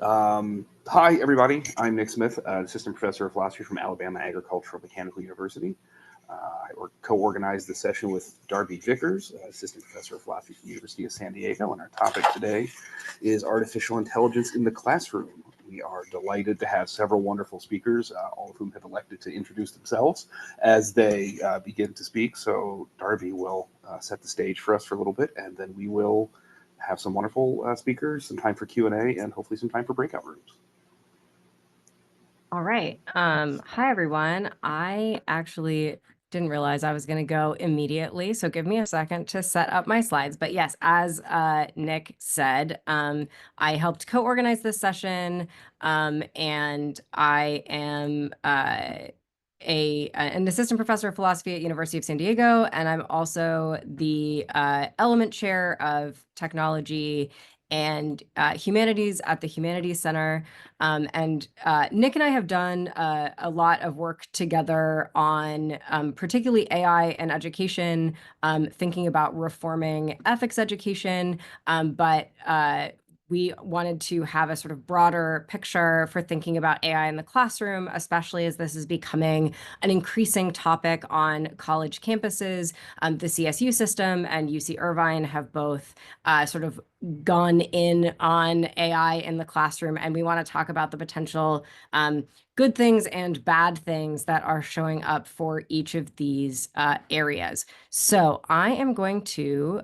Hi, everybody. I'm Nick Smith, Assistant Professor of Philosophy from Alabama Agricultural Mechanical University. I co-organized the session with Darby Vickers, Assistant Professor of Philosophy from the University of San Diego, and our topic today is artificial intelligence in the classroom. We are delighted to have several wonderful speakers, all of whom have elected to introduce themselves as they begin to speak. So Darby will set the stage for us for a little bit, and then we will have some wonderful speakers, some time for Q&A, and hopefully some time for breakout rooms. All right. Hi, everyone. I actually didn't realize I was going to go immediately, so give me a second to set up my slides. But yes, as Nick said, I helped co-organize this session, and I am an assistant professor of philosophy at University of San Diego, and I'm also the element chair of technology and humanities at the Humanities Center. And Nick and I have done a lot of work together on particularly AI and education, thinking about reforming ethics education, but we wanted to have a sort of broader picture for thinking about AI in the classroom, especially as this is becoming an increasing topic on college campuses. The CSU system and UC Irvine have both sort of gone in on AI in the classroom, and we want to talk about the potential good things and bad things that are showing up for each of these areas. So I am going to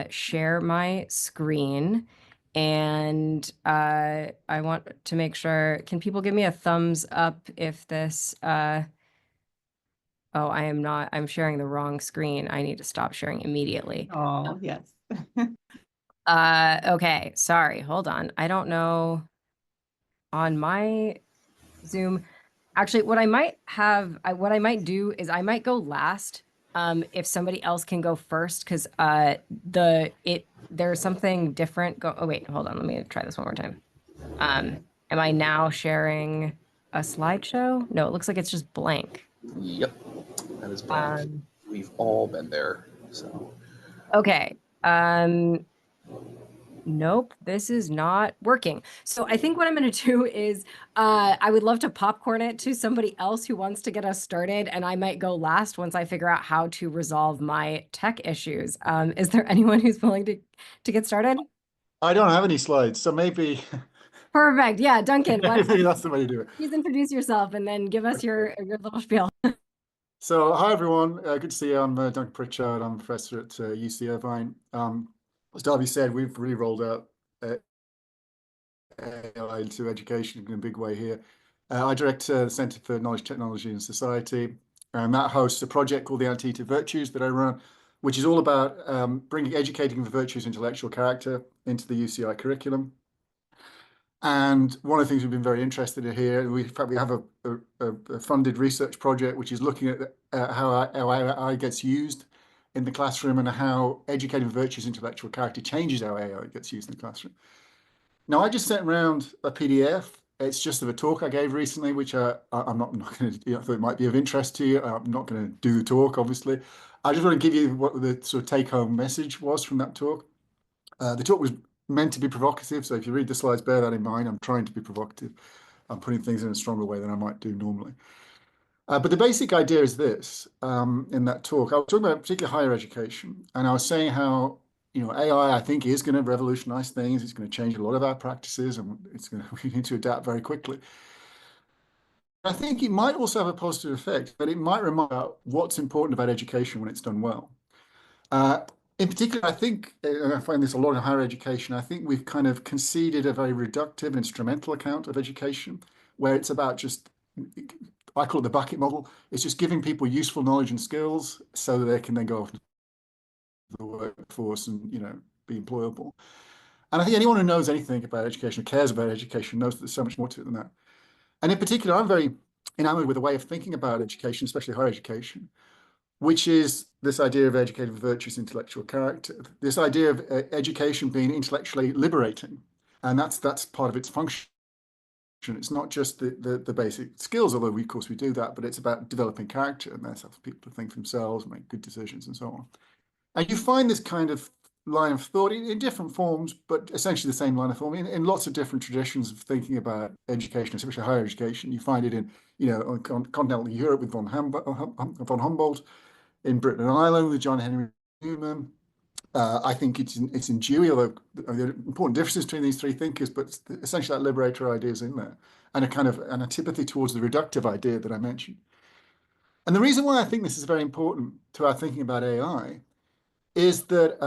share my screen. And I want to make sure, can people give me a thumbs up if this, oh, I am not, I'm sharing the wrong screen. I need to stop sharing immediately. Oh, yes. Okay, sorry, hold on. I don't know on my Zoom. Actually, what I might do is I might go last. If somebody else can go first, because there's something different. Oh wait, hold on. Let me try this one more time. Am I now sharing a slideshow? No, it looks like it's just blank. Yep, that is blank. We've all been there. So. Okay. Nope, this is not working. So I think what I'm going to do is I would love to popcorn it to somebody else who wants to get us started, and I might go last once I figure out how to resolve my tech issues. Is there anyone who's willing to get started? I don't have any slides, so maybe. Perfect. Yeah, Duncan. Maybe that's the way to do it. Please introduce yourself and then give us your little spiel. So, hi everyone. Good to see you. I'm Duncan Pritchard. I'm a professor at UC Irvine. As Darby said, we've really rolled out AI into education in a big way here. I direct the Center for Knowledge, Technology and Society, and that hosts a project called the Antiquated Virtues that I run, which is all about educating the virtues intellectual character into the UCI curriculum. And one of the things we've been very interested in here, in fact, we have a funded research project which is looking at how AI gets used in the classroom and how educating virtues intellectual character changes how AI gets used in the classroom. Now, I just sent around a PDF. It's just of a talk I gave recently, which I'm not going to, I thought it might be of interest to you. I'm not going to do the talk, obviously. I just want to give you what the sort of take-home message was from that talk. The talk was meant to be provocative, so if you read the slides, bear that in mind. I'm trying to be provocative. I'm putting things in a stronger way than I might do normally. But the basic idea is this. In that talk, I was talking about particularly higher education, and I was saying how AI, I think, is going to revolutionize things. It's going to change a lot of our practices, and we need to adapt very quickly. I think it might also have a positive effect, but it might remind about what's important about education when it's done well. In particular, I think, and I find this a lot in higher education, I think we've kind of conceded a very reductive, instrumental account of education, where it's about just, I call it the bucket model. It's just giving people useful knowledge and skills so that they can then go off to the workforce and be employable. And I think anyone who knows anything about education, or cares about education, knows that there's so much more to it than that. And in particular, I'm very enamored with a way of thinking about education, especially higher education, which is this idea of educating virtues intellectual character, this idea of education being intellectually liberating. And that's part of its function. It's not just the basic skills, although of course we do that, but it's about developing character, and that's helps people to think for themselves, make good decisions and so on. And you find this kind of line of thought in different forms, but essentially the same line of thought in lots of different traditions of thinking about education, especially higher education. You find it in, continental Europe with von Humboldt, in Britain and Ireland with John Henry Newman. I think it's in Dewey, although there are important differences between these three thinkers, but essentially that liberator idea is in there, and a kind of an antipathy towards the reductive idea that I mentioned. And the reason why I think this is very important to our thinking about AI is that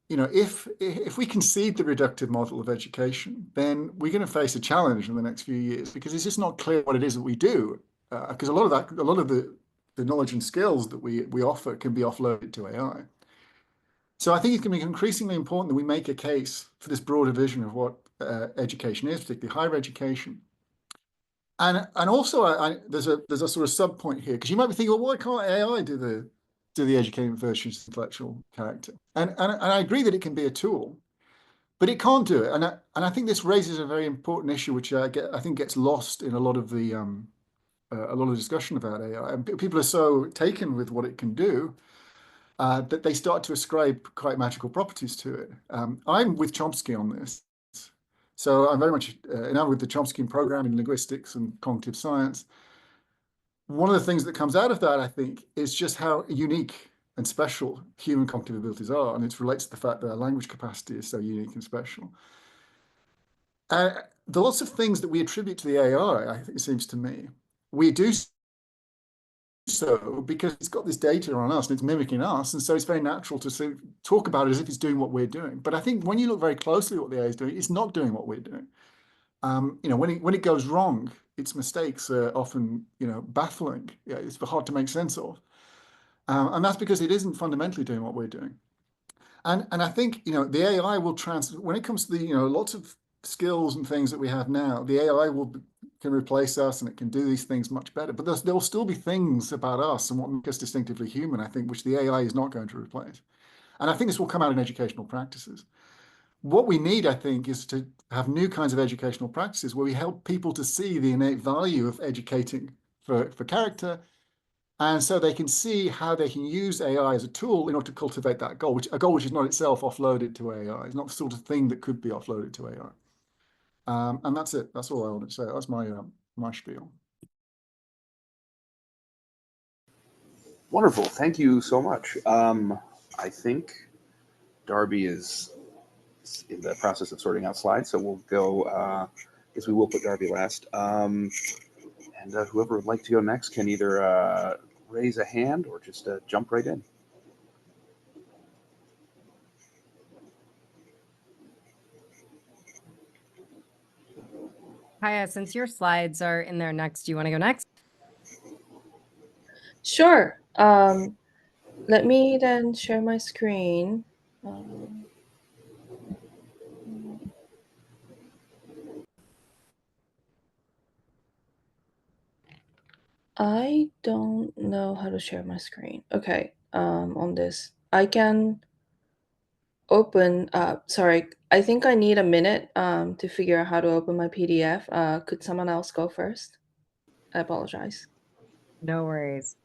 if we concede the reductive model of education, then we're going to face a challenge in the next few years because it's just not clear what it is that we do. Because a lot of the knowledge and skills that we offer can be offloaded to AI. So I think it's going to be increasingly important that we make a case for this broader vision of what education is, particularly higher education. And also, there's a sort of sub point here because you might be thinking, well, why can't AI do the educating virtues intellectual character? And I agree that it can be a tool, but it can't do it. And I think this raises a very important issue, which I think gets lost in a lot of the discussion about AI. And people are so taken with what it can do that they start to ascribe quite magical properties to it. I'm with Chomsky on this. So I'm very much enamored with the Chomskyan program in linguistics and cognitive science. One of the things that comes out of that, I think, is just how unique and special human cognitive abilities are. And it relates to the fact that our language capacity is so unique and special. The lots of things that we attribute to the AI, I think it seems to me, we do so because it's got this data on us and it's mimicking us, and so it's very natural to talk about it as if it's doing what we're doing. But I think when you look very closely at what the AI is doing, it's not doing what we're doing. When it goes wrong, its mistakes are often baffling. Yeah, it's hard to make sense of, and that's because it isn't fundamentally doing what we're doing. And I think the AI will when it comes to the lots of skills and things that we have now, the AI can replace us and it can do these things much better. But there will still be things about us and what makes us distinctively human, I think, which the AI is not going to replace. And I think this will come out in educational practices. What we need, I think, is to have new kinds of educational practices where we help people to see the innate value of educating for character, and so they can see how they can use AI as a tool in order to cultivate that goal, which is not itself offloaded to AI. It's not the sort of thing that could be offloaded to AI. And that's it. That's all I wanted to say. That's my spiel. Wonderful. Thank you so much. I think Darby is in the process of sorting out slides, so we'll go. I guess we will put Darby last. And whoever would like to go next can either raise a hand or just jump right in. Kaya, since your slides are in there next, do you want to go next? Sure. Let me then share my screen. I don't know how to share my screen. Okay, on this. I can open, sorry, I think I need a minute to figure out how to open my PDF. Could someone else go first? I apologize. No worries.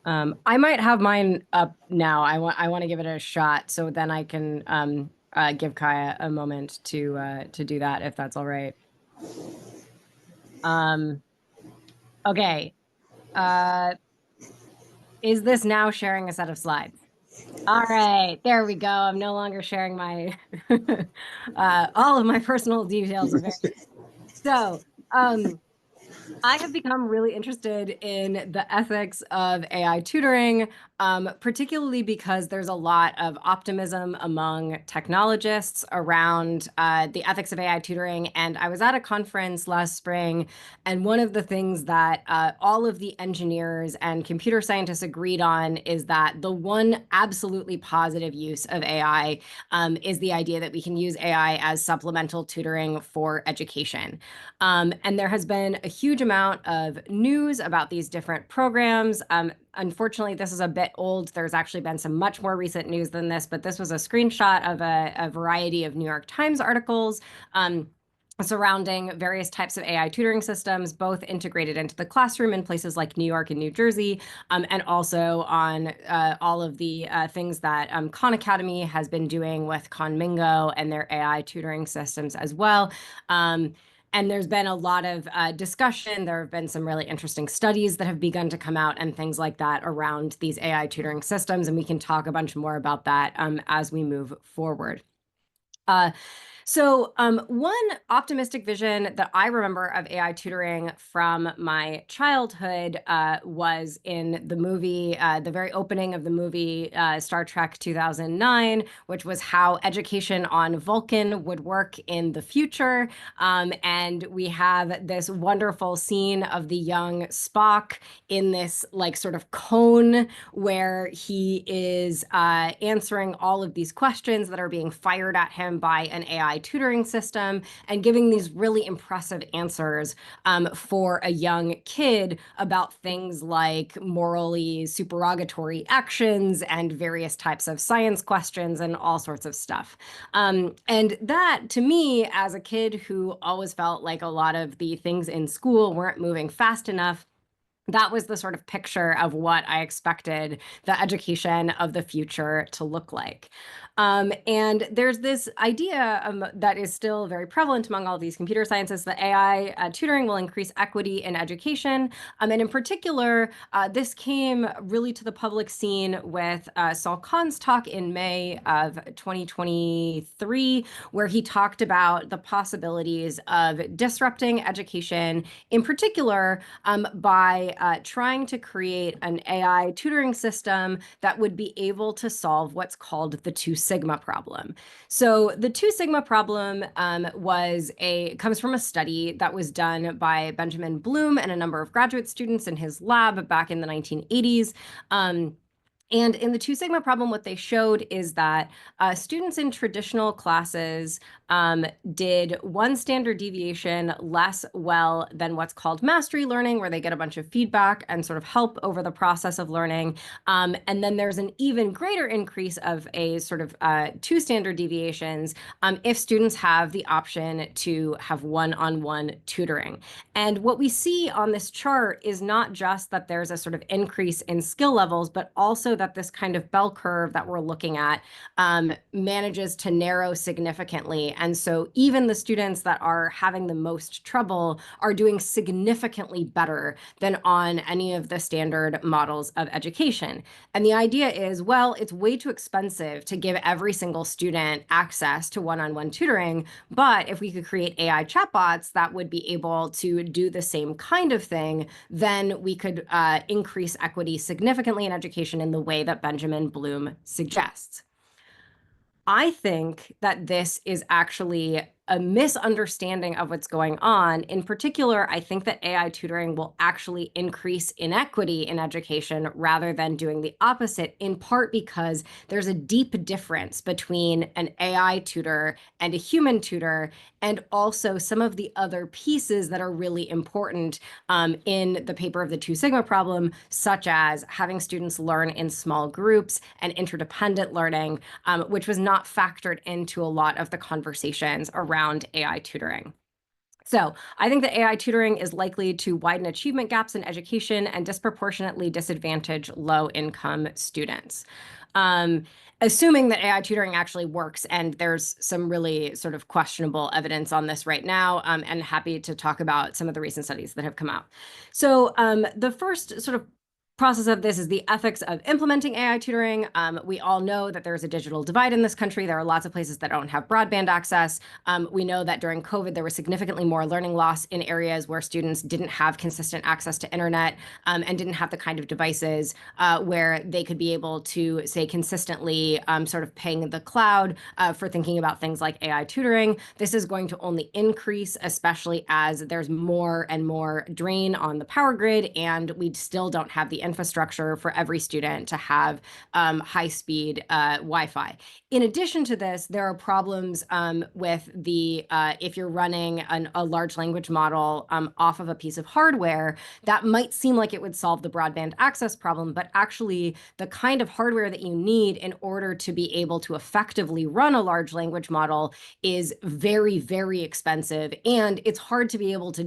I might have mine up now. I want to give it a shot, so then I can give Kaya a moment to do that, if that's all right. Okay. Is this now sharing a set of slides? All right, there we go. I'm no longer sharing my all of my personal details. So, I have become really interested in the ethics of AI tutoring, particularly because there's a lot of optimism among technologists around the ethics of AI tutoring. And I was at a conference last spring, and one of the things that all of the engineers and computer scientists agreed on is that the one absolutely positive use of AI is the idea that we can use AI as supplemental tutoring for education. And there has been a huge amount of news about these different programs. Unfortunately, this is a bit old. There's actually been some much more recent news than this, but this was a screenshot of a variety of New York Times articles. surrounding various types of AI tutoring systems, both integrated into the classroom in places like New York and New Jersey, and also on all of the things that Khan Academy has been doing with Conmingo and their AI tutoring systems as well. And there's been a lot of discussion. There have been some really interesting studies that have begun to come out and things like that around these AI tutoring systems. And we can talk a bunch more about that as we move forward. So one optimistic vision that I remember of AI tutoring from my childhood was in the movie, the very opening of the movie Star Trek 2009, which was how education on Vulcan would work in the future. And we have this wonderful scene of the young Spock in this like sort of cone where he is answering all of these questions that are being fired at him by an AI tutoring system and giving these really impressive answers for a young kid about things like morally supererogatory actions and various types of science questions and all sorts of stuff. And that, to me, as a kid who always felt like a lot of the things in school weren't moving fast enough, that was the sort of picture of what I expected the education of the future to look like. And there's this idea that is still very prevalent among all these computer sciences that AI tutoring will increase equity in education. And in particular, this came really to the public scene with Saul Khan's talk in May of 2023, where he talked about the possibilities of disrupting education, in particular by trying to create an AI tutoring system that would be able to solve what's called the two sigma problem. So the two sigma problem comes from a study that was done by Benjamin Bloom and a number of graduate students in his lab back in the 1980s. And in the two sigma problem, what they showed is that students in traditional classes did one standard deviation less well than what's called mastery learning, where they get a bunch of feedback and sort of help over the process of learning. And then there's an even greater increase of a sort of two standard deviations if students have the option to have one-on-one tutoring. And what we see on this chart is not just that there's a sort of increase in skill levels, but also that this kind of bell curve that we're looking at manages to narrow significantly. And so even the students that are having the most trouble are doing significantly better than on any of the standard models of education. And the idea is, well, it's way too expensive to give every single student access to one-on-one tutoring, but if we could create AI chatbots that would be able to do the same kind of thing, then we could increase equity significantly in education in the way that Benjamin Bloom suggests. I think that this is actually a misunderstanding of what's going on. In particular, I think that AI tutoring will actually increase inequity in education rather than doing the opposite, in part because there's a deep difference between an AI tutor and a human tutor, and also some of the other pieces that are really important in the paper of the two sigma problem, such as having students learn in small groups and interdependent learning, which was not factored into a lot of the conversations around AI tutoring. So I think that AI tutoring is likely to widen achievement gaps in education and disproportionately disadvantage low-income students. Assuming that AI tutoring actually works, and there's some really sort of questionable evidence on this right now, and happy to talk about some of the recent studies that have come out. So the first sort of process of this is the ethics of implementing AI tutoring. We all know that there's a digital divide in this country. There are lots of places that don't have broadband access. We know that during COVID, there was significantly more learning loss in areas where students didn't have consistent access to internet and didn't have the kind of devices where they could be able to, say, consistently sort of ping the cloud for thinking about things like AI tutoring. This is going to only increase, especially as there's more and more drain on the power grid, and we still don't have the infrastructure for every student to have high-speed Wi-Fi. In addition to this, there are problems with the if you're running a large language model off of a piece of hardware, that might seem like it would solve the broadband access problem, but actually the kind of hardware that you need in order to be able to effectively run a large language model is very, very expensive. And it's hard to be able to,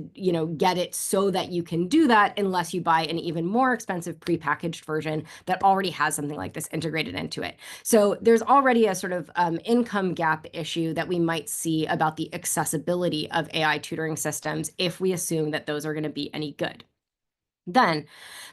get it so that you can do that unless you buy an even more expensive prepackaged version that already has something like this integrated into it. So there's already a sort of income gap issue that we might see about the accessibility of AI tutoring systems if we assume that those are going to be any good. Then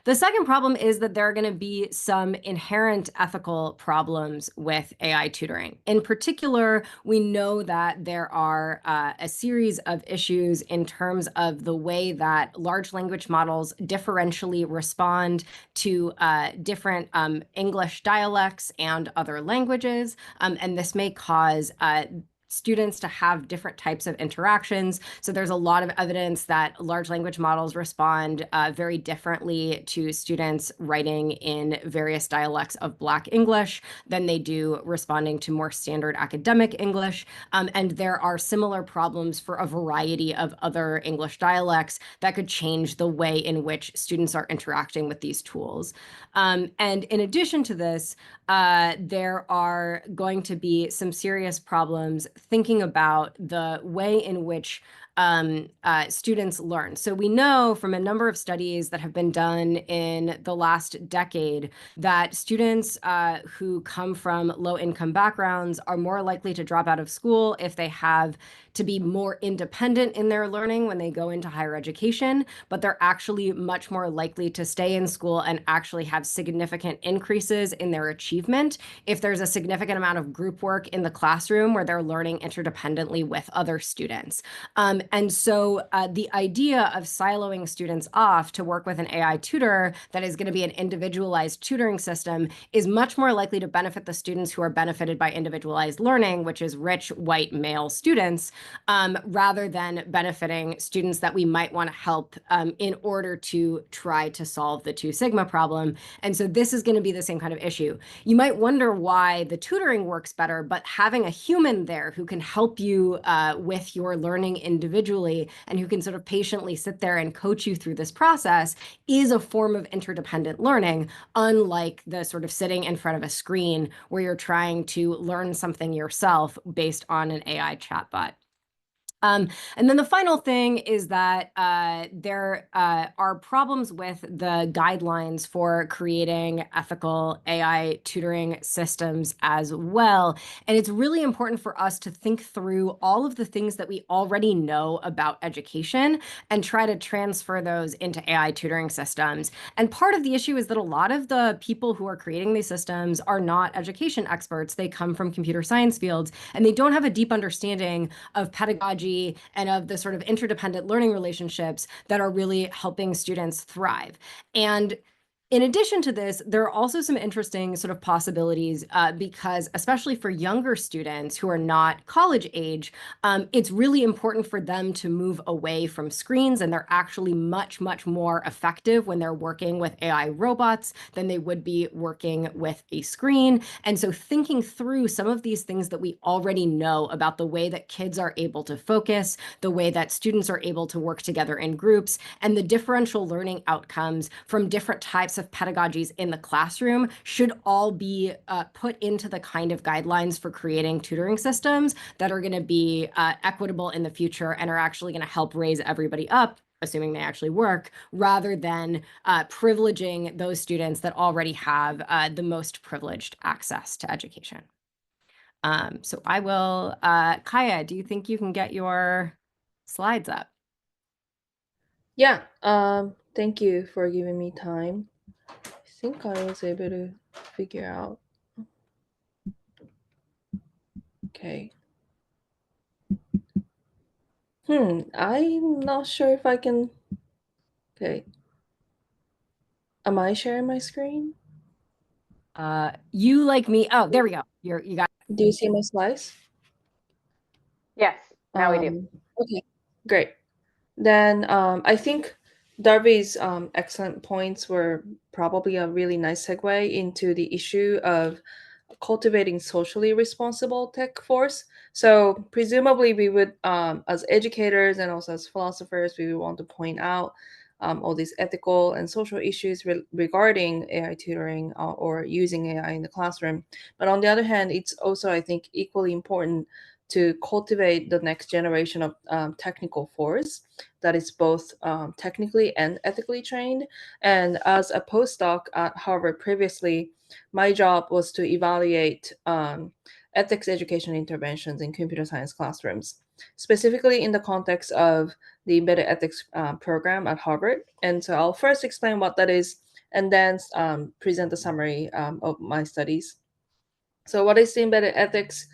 the second problem is that there are going to be some inherent ethical problems with AI tutoring. In particular, we know that there are a series of issues in terms of the way that large language models differentially respond to different English dialects and other languages. And this may cause students to have different types of interactions. So there's a lot of evidence that large language models respond very differently to students writing in various dialects of Black English than they do responding to more standard academic English. And there are similar problems for a variety of other English dialects that could change the way in which students are interacting with these tools. And in addition to this, there are going to be some serious problems thinking about the way in which students learn. So we know from a number of studies that have been done in the last decade that students who come from low-income backgrounds are more likely to drop out of school if they have to be more independent in their learning when they go into higher education, but they're actually much more likely to stay in school and actually have significant increases in their achievement if there's a significant amount of group work in the classroom where they're learning interdependently with other students. And so the idea of siloing students off to work with an AI tutor that is going to be an individualized tutoring system is much more likely to benefit the students who are benefited by individualized learning, which is rich white male students, rather than benefiting students that we might want to help in order to try to solve the 2 sigma problem. And so this is going to be the same kind of issue. You might wonder why the tutoring works better, but having a human there who can help you with your learning individually and who can sort of patiently sit there and coach you through this process is a form of interdependent learning, unlike the sort of sitting in front of a screen where you're trying to learn something yourself based on an AI chatbot. And then the final thing is that there are problems with the guidelines for creating ethical AI tutoring systems as well. And it's really important for us to think through all of the things that we already know about education and try to transfer those into AI tutoring systems. And part of the issue is that a lot of the people who are creating these systems are not education experts. They come from computer science fields, and they don't have a deep understanding of pedagogy and of the sort of interdependent learning relationships that are really helping students thrive. And in addition to this, there are also some interesting sort of possibilities because especially for younger students who are not college age, it's really important for them to move away from screens, and they're actually much, much more effective when they're working with AI robots than they would be working with a screen. And so thinking through some of these things that we already know about the way that kids are able to focus, the way that students are able to work together in groups, and the differential learning outcomes from different types of pedagogies in the classroom should all be put into the kind of guidelines for creating tutoring systems that are going to be equitable in the future and are actually going to help raise everybody up, assuming they actually work, rather than privileging those students that already have the most privileged access to education. So I will, Kaya, do you think you can get your slides up? Yeah, thank you for giving me time. I think I was able to figure out. Okay. I'm not sure if I can. Okay. Am I sharing my screen? You like me. Oh, there we go. You got. Do you see my slides? Yes, now we do. Okay, great. Then I think Darby's excellent points were probably a really nice segue into the issue of cultivating socially responsible tech force. So presumably we would, as educators and also as philosophers, we would want to point out all these ethical and social issues regarding AI tutoring or using AI in the classroom. But on the other hand, it's also, I think, equally important to cultivate the next generation of technical force that is both technically and ethically trained. And as a postdoc at Harvard previously, my job was to evaluate ethics education interventions in computer science classrooms, specifically in the context of the embedded ethics program at Harvard. And so I'll first explain what that is and then present a summary of my studies. So what is the embedded ethics?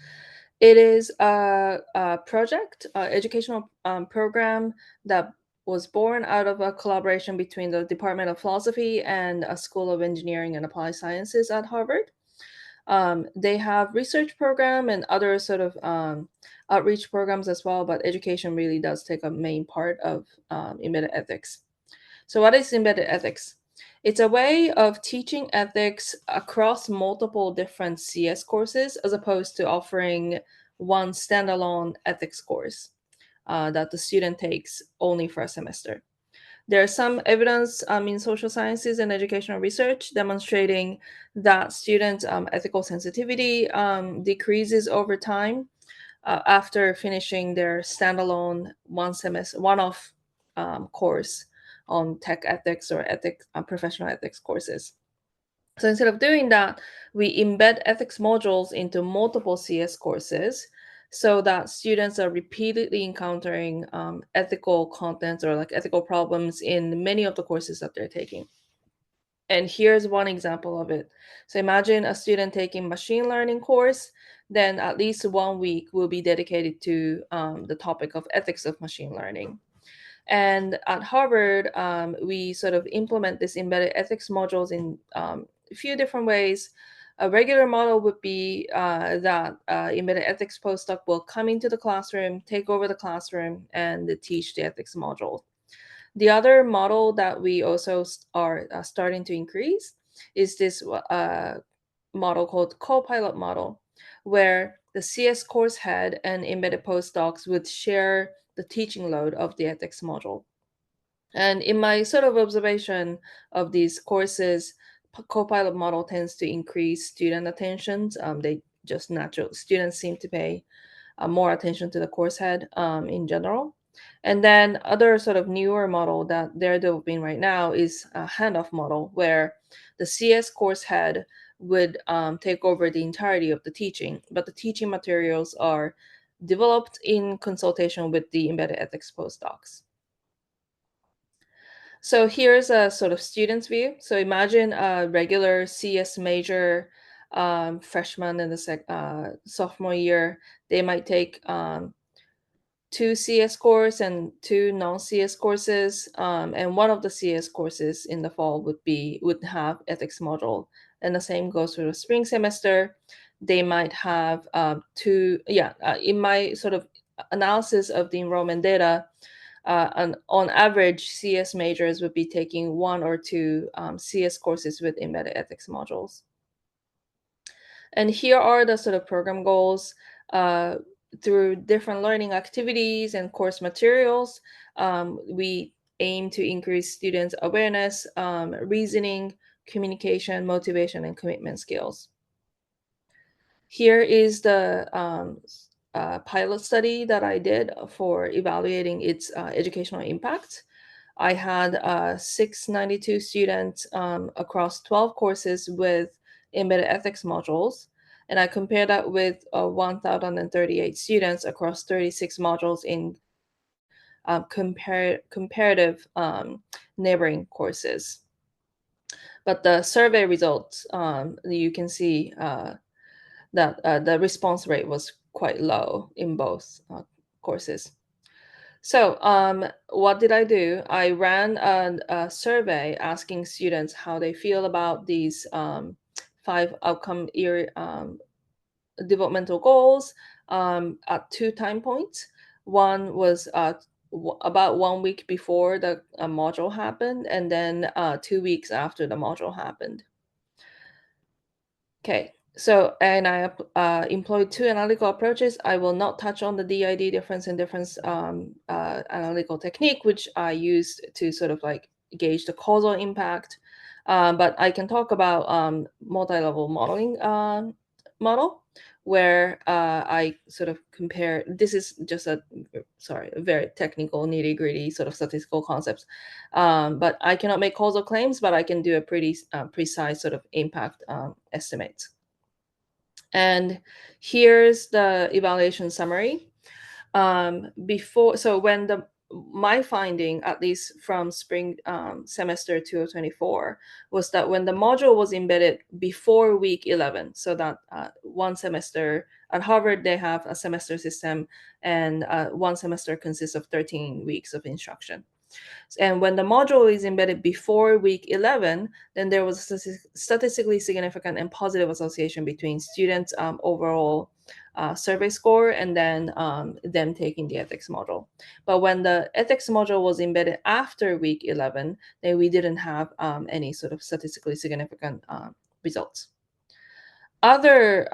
It is a project, educational program that was born out of a collaboration between the Department of Philosophy and a School of Engineering and Applied Sciences at Harvard. They have research program and other sort of outreach programs as well, but education really does take a main part of embedded ethics. So what is embedded ethics? It's a way of teaching ethics across multiple different CS courses as opposed to offering one standalone ethics course that the student takes only for a semester. There's some evidence in social sciences and educational research demonstrating that students' ethical sensitivity decreases over time after finishing their standalone one-off course on tech ethics or professional ethics courses. So instead of doing that, we embed ethics modules into multiple CS courses so that students are repeatedly encountering ethical contents or like ethical problems in many of the courses that they're taking. And here's one example of it. So imagine a student taking machine learning course, then at least 1 week will be dedicated to the topic of ethics of machine learning. And at Harvard, we sort of implement this embedded ethics modules in a few different ways. A regular model would be that embedded ethics postdoc will come into the classroom, take over the classroom, and teach the ethics module. The other model that we also are starting to increase is this model called co-pilot model, where the CS course head and embedded postdocs would share the teaching load of the ethics module. And in my sort of observation of these courses, co-pilot model tends to increase student attention. Students seem to pay more attention to the course head in general. And then other sort of newer model that they're developing right now is a handoff model where the CS course head would take over the entirety of the teaching, but the teaching materials are developed in consultation with the embedded ethics postdocs. So here's a sort of student's view. So imagine a regular CS major freshman in the sophomore year. They might take 2 CS courses and 2 non-CS courses, and one of the CS courses in the fall would have ethics module. And the same goes for the spring semester. They might have in my sort of analysis of the enrollment data, on average, CS majors would be taking 1 or 2 CS courses with embedded ethics modules. And here are the sort of program goals. Through different learning activities and course materials, we aim to increase students' awareness, reasoning, communication, motivation, and commitment skills. Here is the pilot study that I did for evaluating its educational impact. I had 692 students across 12 courses with embedded ethics modules, and I compared that with 1,038 students across 36 modules in comparative neighboring courses. But the survey results, you can see that the response rate was quite low in both courses. So what did I do? I ran a survey asking students how they feel about these 5 outcome developmental goals at 2 time points. One was about 1 week before the module happened, and then 2 weeks after the module happened. Okay, so, and I employed 2 analytical approaches. I will not touch on the DID, difference in difference analytical technique, which I used to sort of like gauge the causal impact. But I can talk about multi-level modeling model, where I sort of compare, this is just a very technical, nitty-gritty sort of statistical concepts. But I cannot make causal claims, but I can do a pretty precise sort of impact estimates. And here's the evaluation summary. My finding, at least from spring semester 2024, was that when the module was embedded before week 11, so that one semester at Harvard, they have a semester system, and one semester consists of 13 weeks of instruction. And when the module is embedded before week 11, then there was a statistically significant and positive association between students' overall survey score and then them taking the ethics module. But when the ethics module was embedded after week 11, then we didn't have any sort of statistically significant results. Other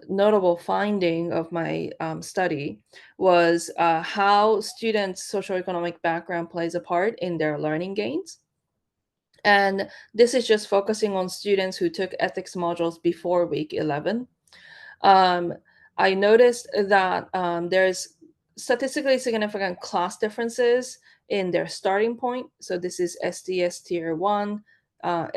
notable finding of my study was how students' socioeconomic background plays a part in their learning gains. And this is just focusing on students who took ethics modules before week 11. I noticed that there's statistically significant class differences in their starting point. So this is SDS Tier 1,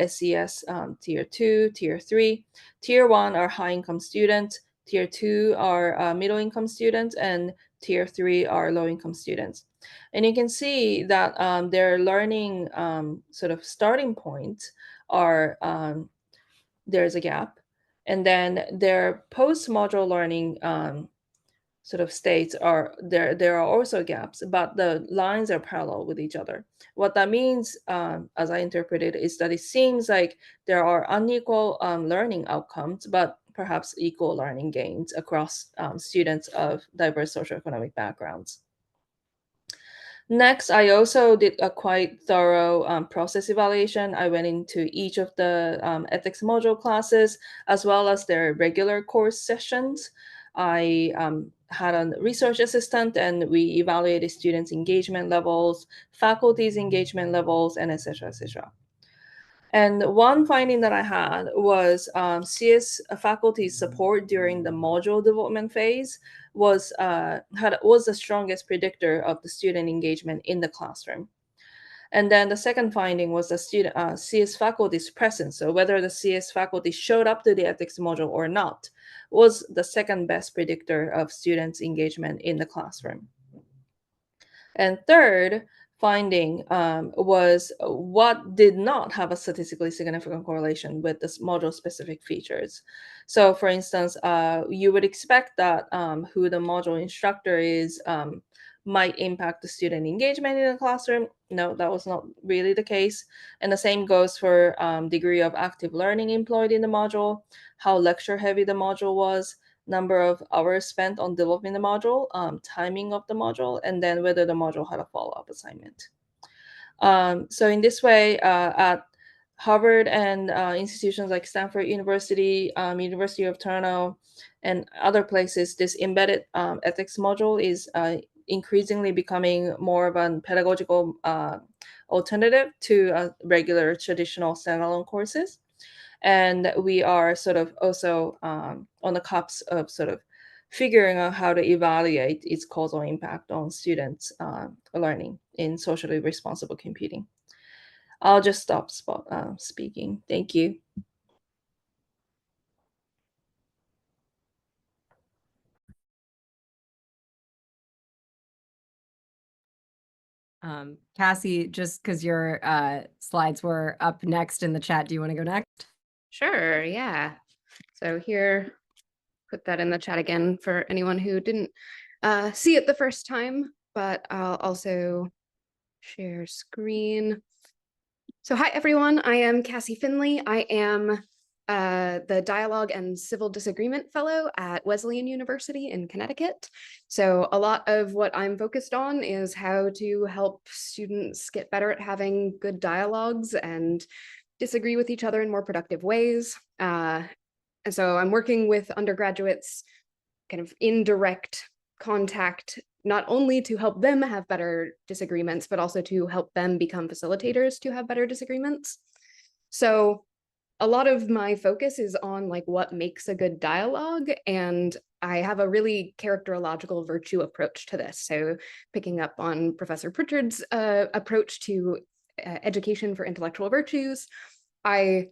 SES Tier 2, Tier 3. Tier 1 are high-income students, Tier 2 are middle-income students, and Tier 3 are low-income students. And you can see that their learning sort of starting points are, there's a gap. And then their post-module learning sort of states are, there are also gaps, but the lines are parallel with each other. What that means, as I interpret it, is that it seems like there are unequal learning outcomes, but perhaps equal learning gains across students of diverse socioeconomic backgrounds. Next, I also did a quite thorough process evaluation. I went into each of the ethics module classes, as well as their regular course sessions. I had a research assistant, and we evaluated students' engagement levels, faculty's engagement levels, and et cetera, et cetera. And one finding that I had was CS faculty's support during the module development phase was the strongest predictor of the student engagement in the classroom. And then the second finding was the student CS faculty's presence. So whether the CS faculty showed up to the ethics module or not was the second best predictor of students' engagement in the classroom. And third finding was what did not have a statistically significant correlation with this module-specific features. So for instance, you would expect that who the module instructor is might impact the student engagement in the classroom. No, that was not really the case. And the same goes for degree of active learning employed in the module, how lecture heavy the module was, number of hours spent on developing the module, timing of the module, and then whether the module had a follow-up assignment. So in this way, at Harvard and institutions like Stanford University, University of Toronto, and other places, this embedded ethics module is increasingly becoming more of a pedagogical alternative to regular traditional standalone courses. And we are sort of also on the cusp of sort of figuring out how to evaluate its causal impact on students' learning in socially responsible computing. I'll just stop speaking. Thank you. Cassie, just because your slides were up next in the chat, do you want to go next? Sure, yeah. So here, put that in the chat again for anyone who didn't see it the first time, but I'll also share screen. So hi, everyone. I am Cassie Finley. I am the Dialogue and Civil Disagreement Fellow at Wesleyan University in Connecticut. So a lot of what I'm focused on is how to help students get better at having good dialogues and disagree with each other in more productive ways. And so I'm working with undergraduates kind of in direct contact, not only to help them have better disagreements, but also to help them become facilitators to have better disagreements. So a lot of my focus is on like what makes a good dialogue, and I have a really characterological virtue approach to this. So picking up on Professor Pritchard's approach to education for intellectual virtues, I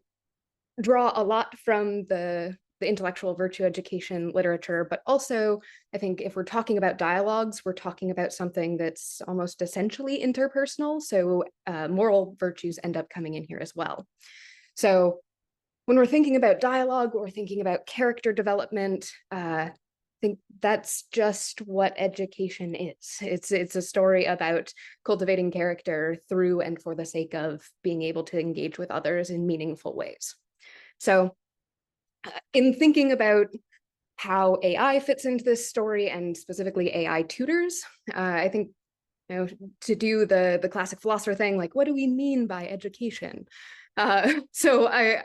draw a lot from the intellectual virtue education literature, but also I think if we're talking about dialogues, we're talking about something that's almost essentially interpersonal. So moral virtues end up coming in here as well. So when we're thinking about dialogue, we're thinking about character development. I think that's just what education is. It's a story about cultivating character through and for the sake of being able to engage with others in meaningful ways. So in thinking about how AI fits into this story, and specifically AI tutors, I think, you know, to do the classic philosopher thing, like, what do we mean by education? So I'm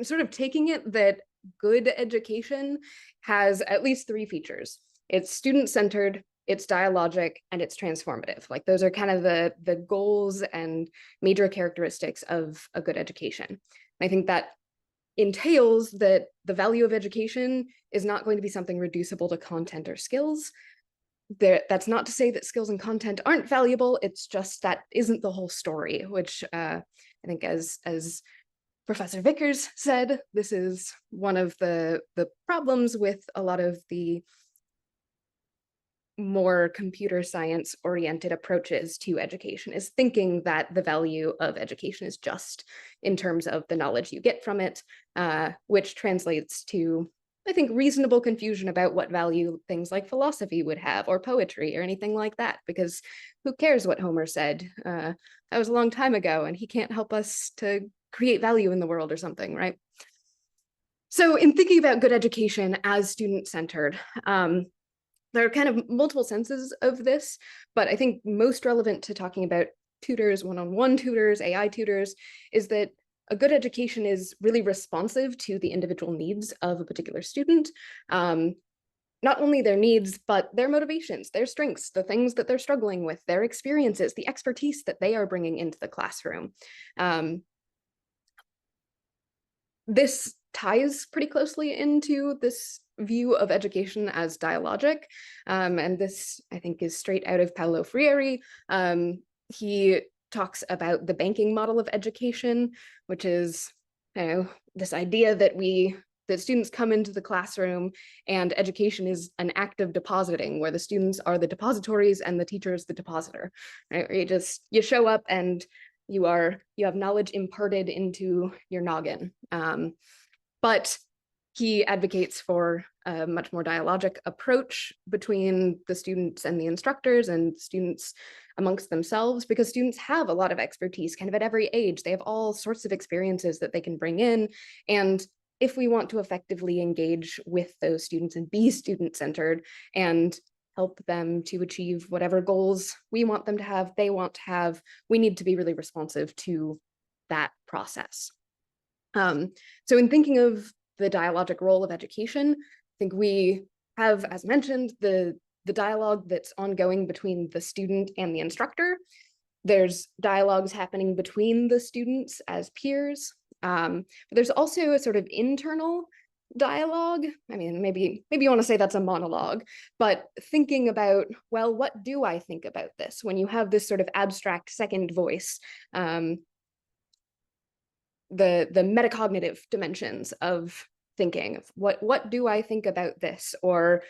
sort of taking it that good education has at least 3 features. It's student-centered, it's dialogic, and it's transformative. Like those are kind of the goals and major characteristics of a good education. And I think that entails that the value of education is not going to be something reducible to content or skills. That's not to say that skills and content aren't valuable, it's just that isn't the whole story, which I think as Professor Vickers said, this is one of the problems with a lot of the more computer science oriented approaches to education, is thinking that the value of education is just in terms of the knowledge you get from it, which translates to, I think, reasonable confusion about what value things like philosophy would have, or poetry, or anything like that, because who cares what Homer said? That was a long time ago, and he can't help us to create value in the world or something, right? So in thinking about good education as student-centered, there are kind of multiple senses of this, but I think most relevant to talking about tutors, one-on-one tutors, AI tutors, is that a good education is really responsive to the individual needs of a particular student. Not only their needs, but their motivations, their strengths, the things that they're struggling with, their experiences, the expertise that they are bringing into the classroom. This ties pretty closely into this view of education as dialogic. And this, I think, is straight out of Paulo Freire. He talks about the banking model of education, which is, you know, this idea that students come into the classroom and education is an act of depositing, where the students are the depositories and the teacher is the depositor. Right? You show up and you have knowledge imparted into your noggin. But he advocates for a much more dialogic approach between the students and the instructors, and students amongst themselves, because students have a lot of expertise kind of at every age. They have all sorts of experiences that they can bring in. And if we want to effectively engage with those students and be student-centered and help them to achieve whatever goals we want them to have, they want to have, we need to be really responsive to that process. So in thinking of the dialogic role of education, I think we have, as mentioned, the dialogue that's ongoing between the student and the instructor. There's dialogues happening between the students as peers. But there's also a sort of internal dialogue. I mean, maybe you want to say that's a monologue, but thinking about, well, what do I think about this? When you have this sort of abstract second voice, the metacognitive dimensions of thinking, of what do I think about this? Or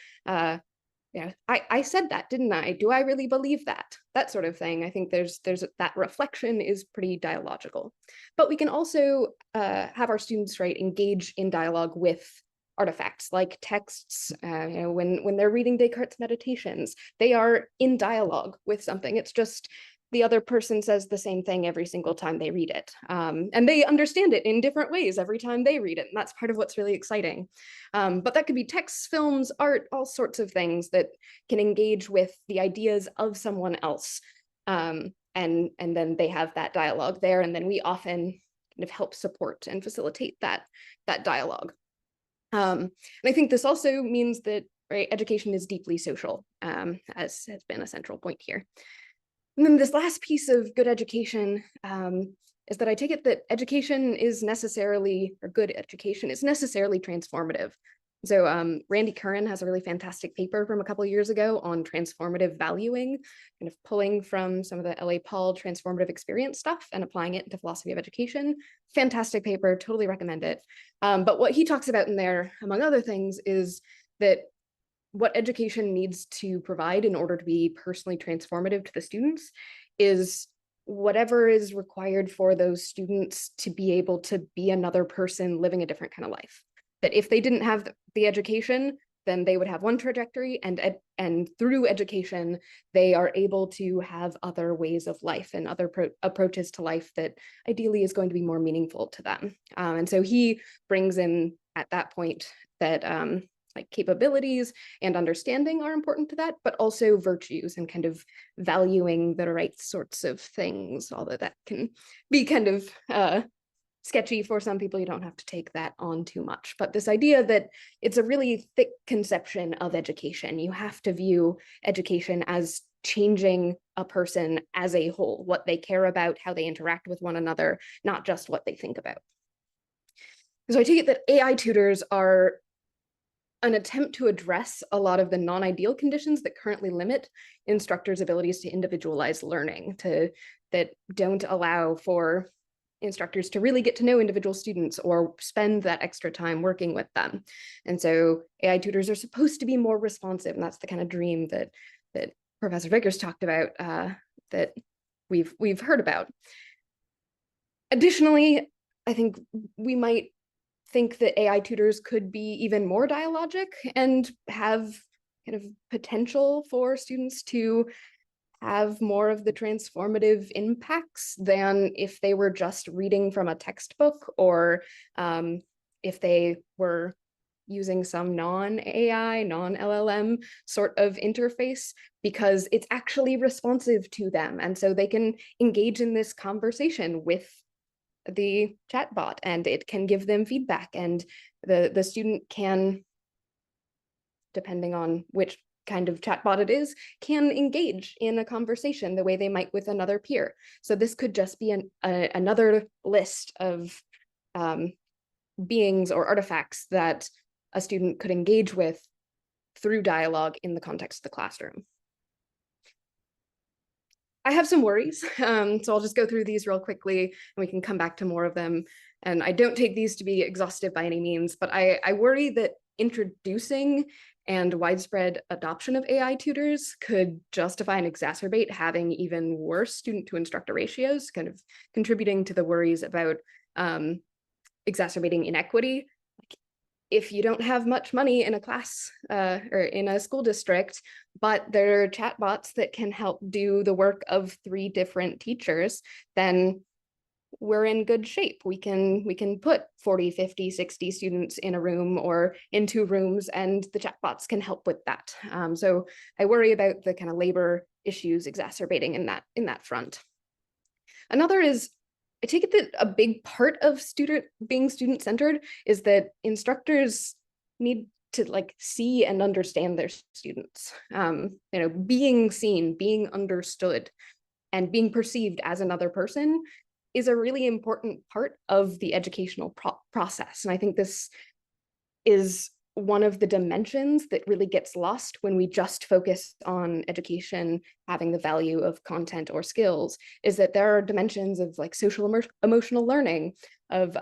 yeah, I said that, didn't I? Do I really believe that? That sort of thing. I think there's that reflection is pretty dialogical. But we can also have our students, right, engage in dialogue with artifacts like texts. You know, when they're reading Descartes' Meditations, they are in dialogue with something. It's just the other person says the same thing every single time they read it. And they understand it in different ways every time they read it. And that's part of what's really exciting. But that could be texts, films, art, all sorts of things that can engage with the ideas of someone else. And then they have that dialogue there. And then we often kind of help support and facilitate that dialogue. And I think this also means that, right, education is deeply social, as has been a central point here. And then this last piece of good education is that I take it that education is necessarily, or good education is necessarily transformative. So Randy Curran has a really fantastic paper from a couple of years ago on transformative valuing, kind of pulling from some of the L.A. Paul transformative experience stuff and applying it into philosophy of education. Fantastic paper, totally recommend it. But what he talks about in there, among other things, is that what education needs to provide in order to be personally transformative to the students is whatever is required for those students to be able to be another person living a different kind of life. That if they didn't have the education, then they would have one trajectory, and through education, they are able to have other ways of life and other approaches to life that ideally is going to be more meaningful to them. And so he brings in at that point that like capabilities and understanding are important to that, but also virtues and kind of valuing the right sorts of things, although that can be kind of sketchy for some people. You don't have to take that on too much. But this idea that it's a really thick conception of education. You have to view education as changing a person as a whole, what they care about, how they interact with one another, not just what they think about. So I take it that AI tutors are an attempt to address a lot of the non-ideal conditions that currently limit instructors' abilities to individualize learning, that don't allow for instructors to really get to know individual students or spend that extra time working with them. And so AI tutors are supposed to be more responsive, and that's the kind of dream that Professor Vickers talked about, that we've heard about. Additionally, I think we might think that AI tutors could be even more dialogic and have kind of potential for students to have more of the transformative impacts than if they were just reading from a textbook, or if they were using some non-AI, non-LLM sort of interface, because it's actually responsive to them. And so they can engage in this conversation with the chatbot, and it can give them feedback, and the student can, depending on which kind of chatbot it is, can engage in a conversation the way they might with another peer. So this could just be another list of beings or artifacts that a student could engage with through dialogue in the context of the classroom. I have some worries, so I'll just go through these real quickly and we can come back to more of them. And I don't take these to be exhaustive by any means, but I worry that introducing and widespread adoption of AI tutors could justify and exacerbate having even worse student to instructor ratios, kind of contributing to the worries about exacerbating inequity. If you don't have much money in a class or in a school district, but there are chatbots that can help do the work of 3 different teachers, then we're in good shape. We can put 40, 50, 60 students in a room or in 2 rooms, and the chatbots can help with that. So I worry about the kind of labor issues exacerbating in that front. Another is, I take it that a big part of being student-centered is that instructors need to like see and understand their students. Being seen, being understood, and being perceived as another person is a really important part of the educational process. And I think this is one of the dimensions that really gets lost when we just focus on education having the value of content or skills, is that there are dimensions of like social emotional learning, of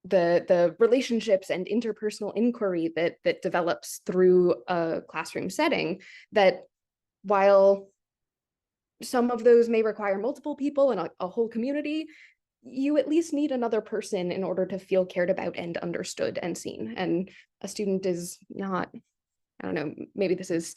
the relationships and interpersonal inquiry that develops through a classroom setting, that while some of those may require multiple people and a whole community, you at least need another person in order to feel cared about and understood and seen. And a student is not, I don't know, maybe this is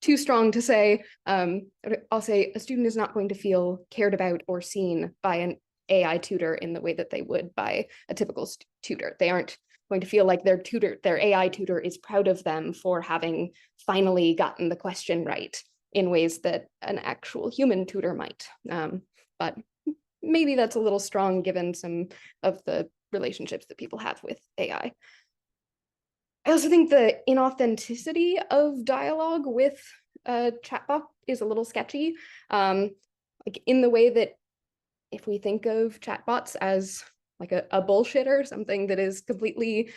too strong to say. I'll say a student is not going to feel cared about or seen by an AI tutor in the way that they would by a typical tutor. They aren't going to feel like their AI tutor is proud of them for having finally gotten the question right in ways that an actual human tutor might. But maybe that's a little strong given some of the relationships that people have with AI. I also think the inauthenticity of dialogue with a chatbot is a little sketchy, like in the way that if we think of chatbots as like a bullshitter, something that is completely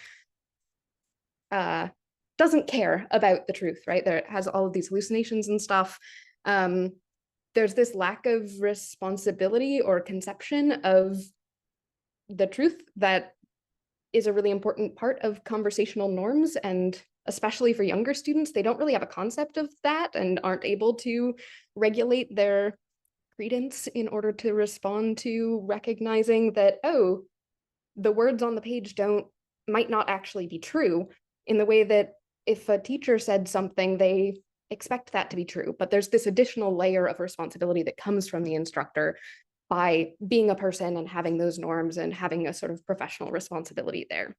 doesn't care about the truth, right? There it has all of these hallucinations and stuff. There's this lack of responsibility or conception of the truth that is a really important part of conversational norms, and especially for younger students, they don't really have a concept of that and aren't able to regulate their credence in order to respond to recognizing that, oh, the words on the page might not actually be true, in the way that if a teacher said something, they expect that to be true. But there's this additional layer of responsibility that comes from the instructor by being a person and having those norms and having a sort of professional responsibility there.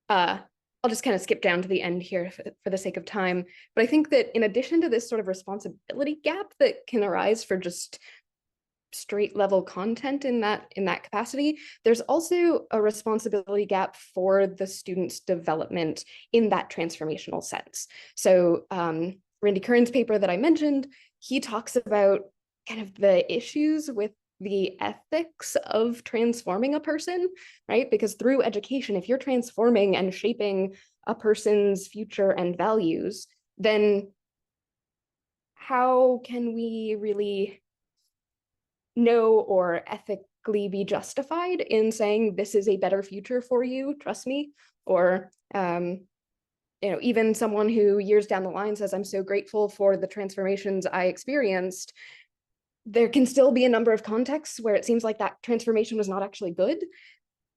I'll just kind of skip down to the end here for the sake of time. But I think that in addition to this sort of responsibility gap that can arise for just straight level content in that capacity, there's also a responsibility gap for the student's development in that transformational sense. So Randy Curran's paper that I mentioned, he talks about kind of the issues with the ethics of transforming a person, right? Because through education, if you're transforming and shaping a person's future and values, then how can we really know or ethically be justified in saying this is a better future for you, trust me? Or even someone who years down the line says, I'm so grateful for the transformations I experienced, there can still be a number of contexts where it seems like that transformation was not actually good,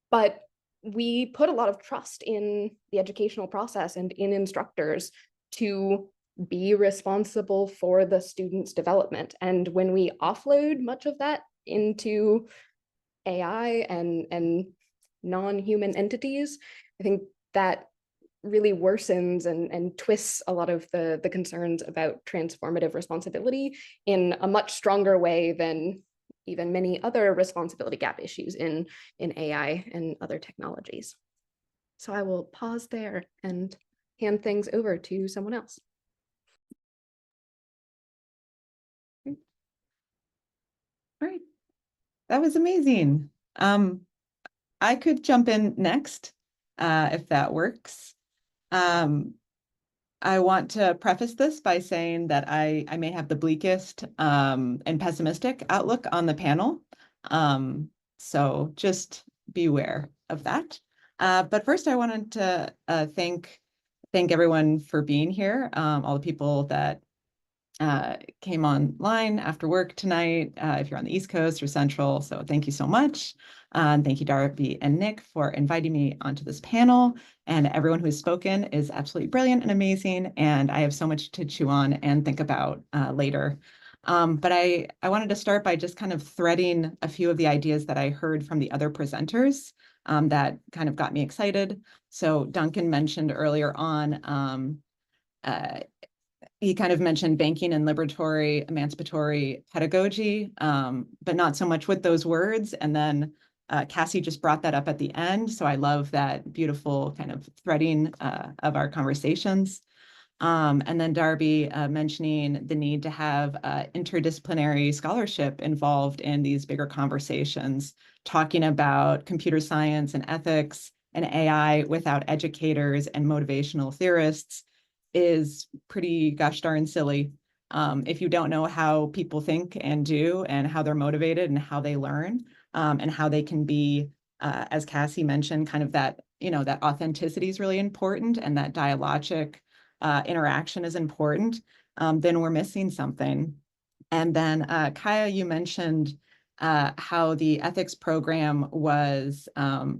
but we put a lot of trust in the educational process and in instructors to be responsible for the student's development. And when we offload much of that into AI and non-human entities, I think that really worsens and twists a lot of the concerns about transformative responsibility in a much stronger way than even many other responsibility gap issues in AI and other technologies. So I will pause there and hand things over to someone else. All right, that was amazing. I could jump in next if that works. I want to preface this by saying that I may have the bleakest and pessimistic outlook on the panel. So just beware of that. But first I wanted to thank everyone for being here, all the people that came online after work tonight, if you're on the East Coast or Central. So thank you so much. Thank you, Darby and Nick, for inviting me onto this panel. And everyone who has spoken is absolutely brilliant and amazing. And I have so much to chew on and think about later. But I wanted to start by just kind of threading a few of the ideas that I heard from the other presenters that kind of got me excited. So Duncan mentioned earlier on, he kind of mentioned banking and liberatory, emancipatory pedagogy, but not so much with those words. And then Cassie just brought that up at the end. So I love that beautiful kind of threading of our conversations. And then Darby mentioning the need to have interdisciplinary scholarship involved in these bigger conversations, talking about computer science and ethics and AI without educators and motivational theorists is pretty gosh darn silly. If you don't know how people think and do and how they're motivated and how they learn and how they can be, as Cassie mentioned, kind of that, that authenticity is really important and that dialogic interaction is important, then we're missing something. And then Kaya, you mentioned how the ethics program was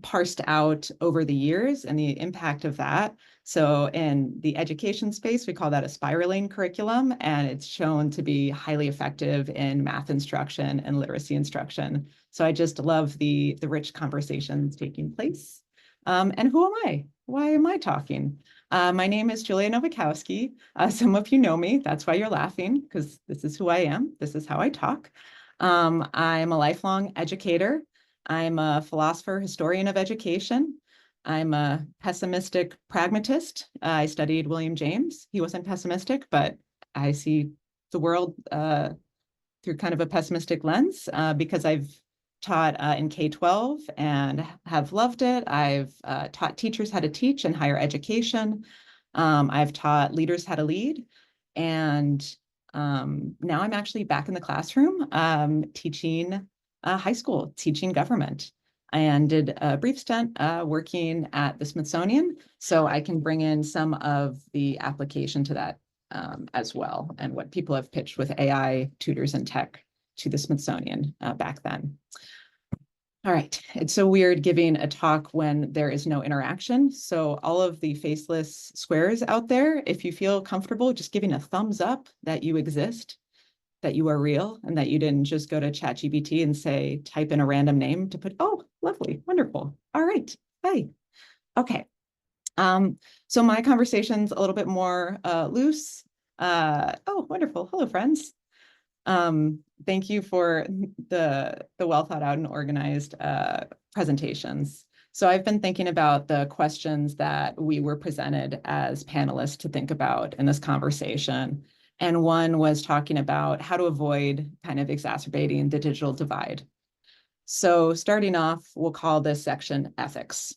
parsed out over the years and the impact of that. So in the education space, we call that a spiraling curriculum, and it's shown to be highly effective in math instruction and literacy instruction. So I just love the rich conversations taking place. And who am I? Why am I talking? My name is Julia Novakowski. Some of you know me. That's why you're laughing, because this is who I am. This is how I talk. I'm a lifelong educator. I'm a philosopher, historian of education. I'm a pessimistic pragmatist. I studied William James. He wasn't pessimistic, but I see the world through kind of a pessimistic lens because I've taught in K-12 and have loved it. I've taught teachers how to teach in higher education. I've taught leaders how to lead. And now I'm actually back in the classroom teaching high school, teaching government, and did a brief stint working at the Smithsonian. So I can bring in some of the application to that as well, and what people have pitched with AI tutors and tech to the Smithsonian back then. All right, it's so weird giving a talk when there is no interaction. So all of the faceless squares out there, if you feel comfortable just giving a thumbs up that you exist, that you are real, and that you didn't just go to ChatGPT and say, type in a random name to put, oh, lovely, wonderful. All right, hey, okay. So my conversation's a little bit more loose. Oh, wonderful, hello, friends. Thank you for the well thought out and organized presentations. So I've been thinking about the questions that we were presented as panelists to think about in this conversation. And one was talking about how to avoid kind of exacerbating the digital divide. So starting off, we'll call this section ethics.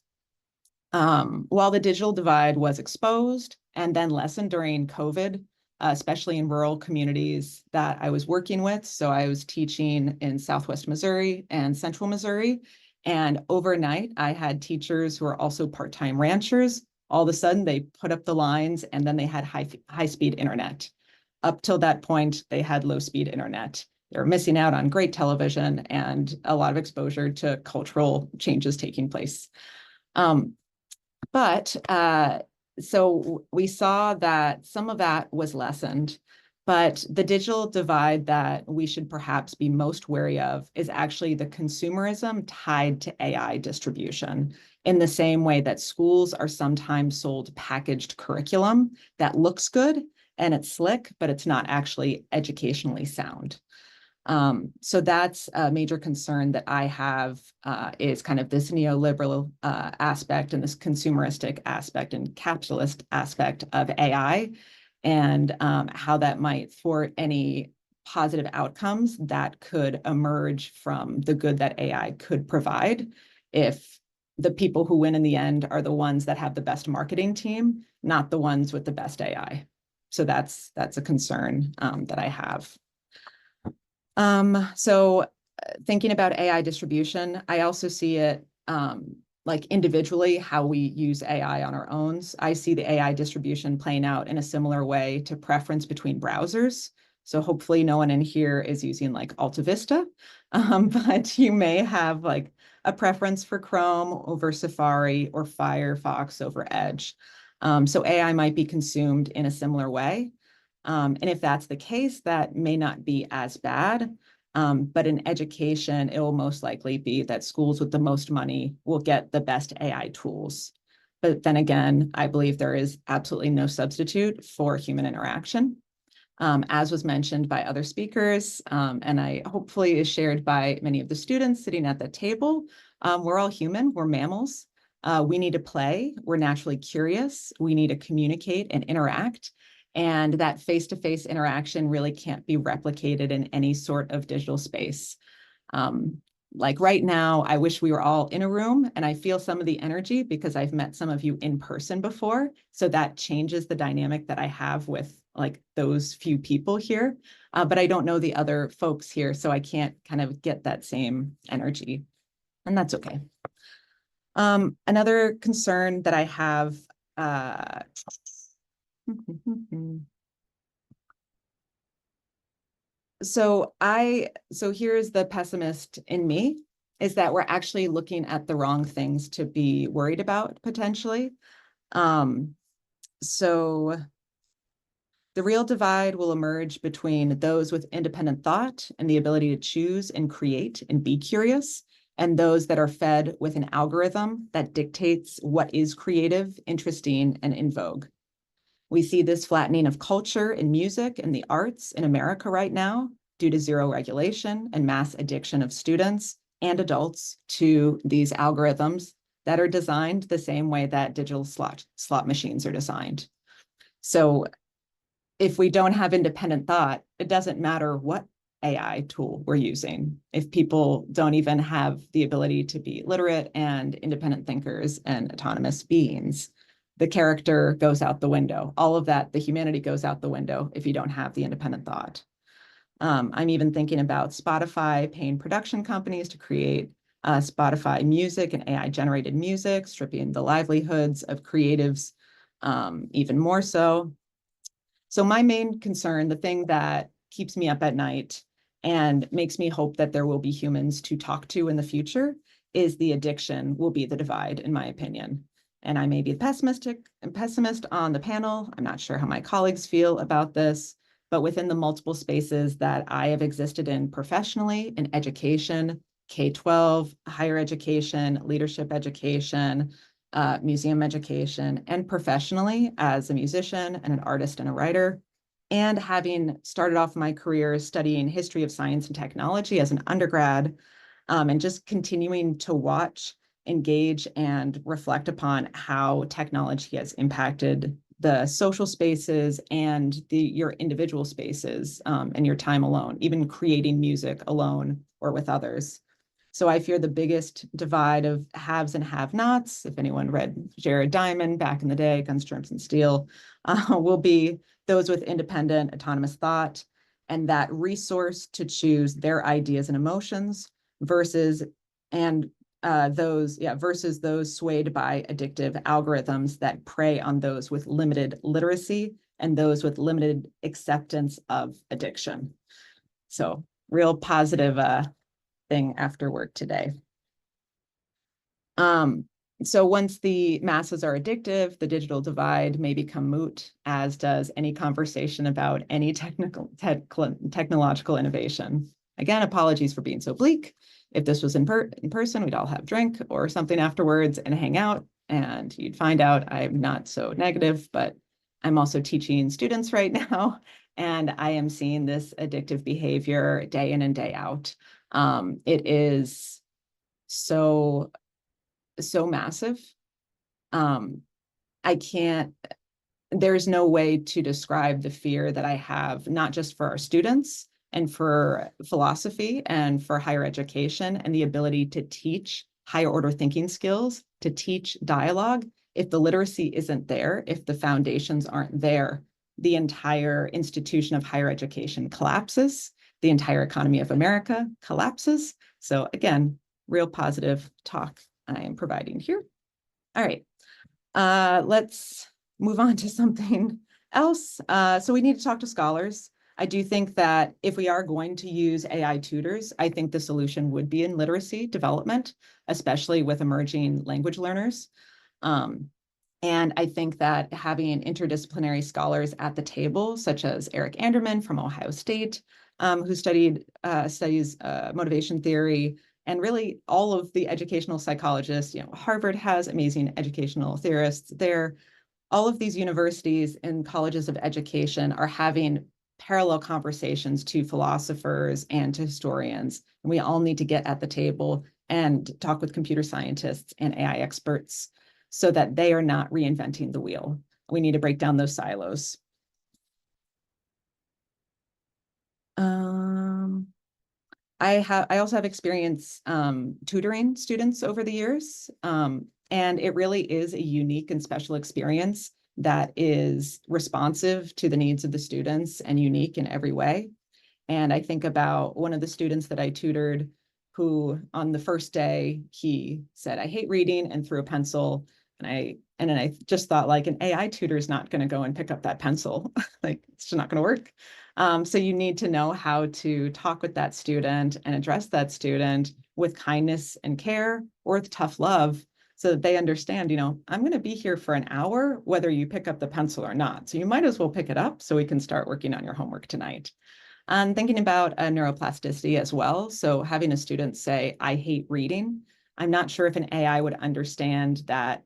While the digital divide was exposed and then lessened during COVID, especially in rural communities that I was working with. So I was teaching in Southwest Missouri and Central Missouri. And overnight, I had teachers who are also part-time ranchers. All of a sudden, they put up the lines and then they had high-speed internet. Up till that point, they had low-speed internet. They were missing out on great television and a lot of exposure to cultural changes taking place. So we saw that some of that was lessened, but the digital divide that we should perhaps be most wary of is actually the consumerism tied to AI distribution, in the same way that schools are sometimes sold packaged curriculum that looks good and it's slick, but it's not actually educationally sound. So that's a major concern that I have is kind of this neoliberal aspect and this consumeristic aspect and capitalist aspect of AI, and how that might thwart any positive outcomes that could emerge from the good that AI could provide if the people who win in the end are the ones that have the best marketing team, not the ones with the best AI. So that's a concern that I have. So thinking about AI distribution, I also see it like individually, how we use AI on our own. I see the AI distribution playing out in a similar way to preference between browsers. So hopefully no one in here is using like Alta Vista, but you may have like a preference for Chrome over Safari or Firefox over Edge. So AI might be consumed in a similar way. And if that's the case, that may not be as bad. But in education, it will most likely be that schools with the most money will get the best AI tools. But then again, I believe there is absolutely no substitute for human interaction. As was mentioned by other speakers, and I hopefully is shared by many of the students sitting at the table, we're all human, we're mammals. We need to play, we're naturally curious, we need to communicate and interact. And that face-to-face interaction really can't be replicated in any sort of digital space. Like right now, I wish we were all in a room, and I feel some of the energy because I've met some of you in person before. So that changes the dynamic that I have with like those few people here. But I don't know the other folks here, so I can't kind of get that same energy, and that's okay. Another concern that I have, So here's the pessimist in me, is that we're actually looking at the wrong things to be worried about potentially. So the real divide will emerge between those with independent thought and the ability to choose and create and be curious, and those that are fed with an algorithm that dictates what is creative, interesting, and in vogue. We see this flattening of culture and music and the arts in America right now due to zero regulation and mass addiction of students and adults to these algorithms that are designed the same way that digital slot machines are designed. So if we don't have independent thought, it doesn't matter what AI tool we're using. If people don't even have the ability to be literate and independent thinkers and autonomous beings, the character goes out the window. All of that, the humanity goes out the window if you don't have the independent thought. I'm even thinking about Spotify paying production companies to create Spotify music and AI-generated music, stripping the livelihoods of creatives even more so. So my main concern, the thing that keeps me up at night and makes me hope that there will be humans to talk to in the future, is the addiction will be the divide, in my opinion. And I may be pessimist on the panel. I'm not sure how my colleagues feel about this, but within the multiple spaces that I have existed in professionally, in education, K-12, higher education, leadership education, museum education, and professionally as a musician and an artist and a writer, and having started off my career studying history of science and technology as an undergrad, and just continuing to watch, engage, and reflect upon how technology has impacted the social spaces and your individual spaces and your time alone, even creating music alone or with others. So I fear the biggest divide of haves and have-nots, if anyone read Jared Diamond back in the day, Guns, Germs, and Steel, will be those with independent, autonomous thought, and that resource to choose their ideas and emotions versus those swayed by addictive algorithms that prey on those with limited literacy and those with limited acceptance of addiction. So real positive thing after work today. So once the masses are addictive, the digital divide may become moot, as does any conversation about any technological innovation. Again, apologies for being so bleak. If this was in person, we'd all have a drink or something afterwards and hang out, and you'd find out I'm not so negative, but I'm also teaching students right now, and I am seeing this addictive behavior day in and day out. It is so massive. There's no way to describe the fear that I have, not just for our students and for philosophy and for higher education and the ability to teach higher order thinking skills, to teach dialogue. If the literacy isn't there, if the foundations aren't there, the entire institution of higher education collapses. The entire economy of America collapses. So again, real positive talk I am providing here. All right, let's move on to something else. So we need to talk to scholars. I do think that if we are going to use AI tutors, I think the solution would be in literacy development, especially with emerging language learners. And I think that having interdisciplinary scholars at the table, such as Eric Anderman from Ohio State, who studies motivation theory, and really all of the educational psychologists, Harvard has amazing educational theorists there. All of these universities and colleges of education are having parallel conversations to philosophers and to historians. And we all need to get at the table and talk with computer scientists and AI experts so that they are not reinventing the wheel. We need to break down those silos. I also have experience tutoring students over the years, and it really is a unique and special experience that is responsive to the needs of the students and unique in every way. And I think about one of the students that I tutored who on the first day, he said, "I hate reading," and threw a pencil. And then I just thought, like, an AI tutor is not going to go and pick up that pencil. Like, it's just not going to work. So you need to know how to talk with that student and address that student with kindness and care or with tough love so that they understand, you know, I'm going to be here for an hour, whether you pick up the pencil or not. So you might as well pick it up so we can start working on your homework tonight. I'm thinking about neuroplasticity as well. So having a student say, I hate reading. I'm not sure if an AI would understand that.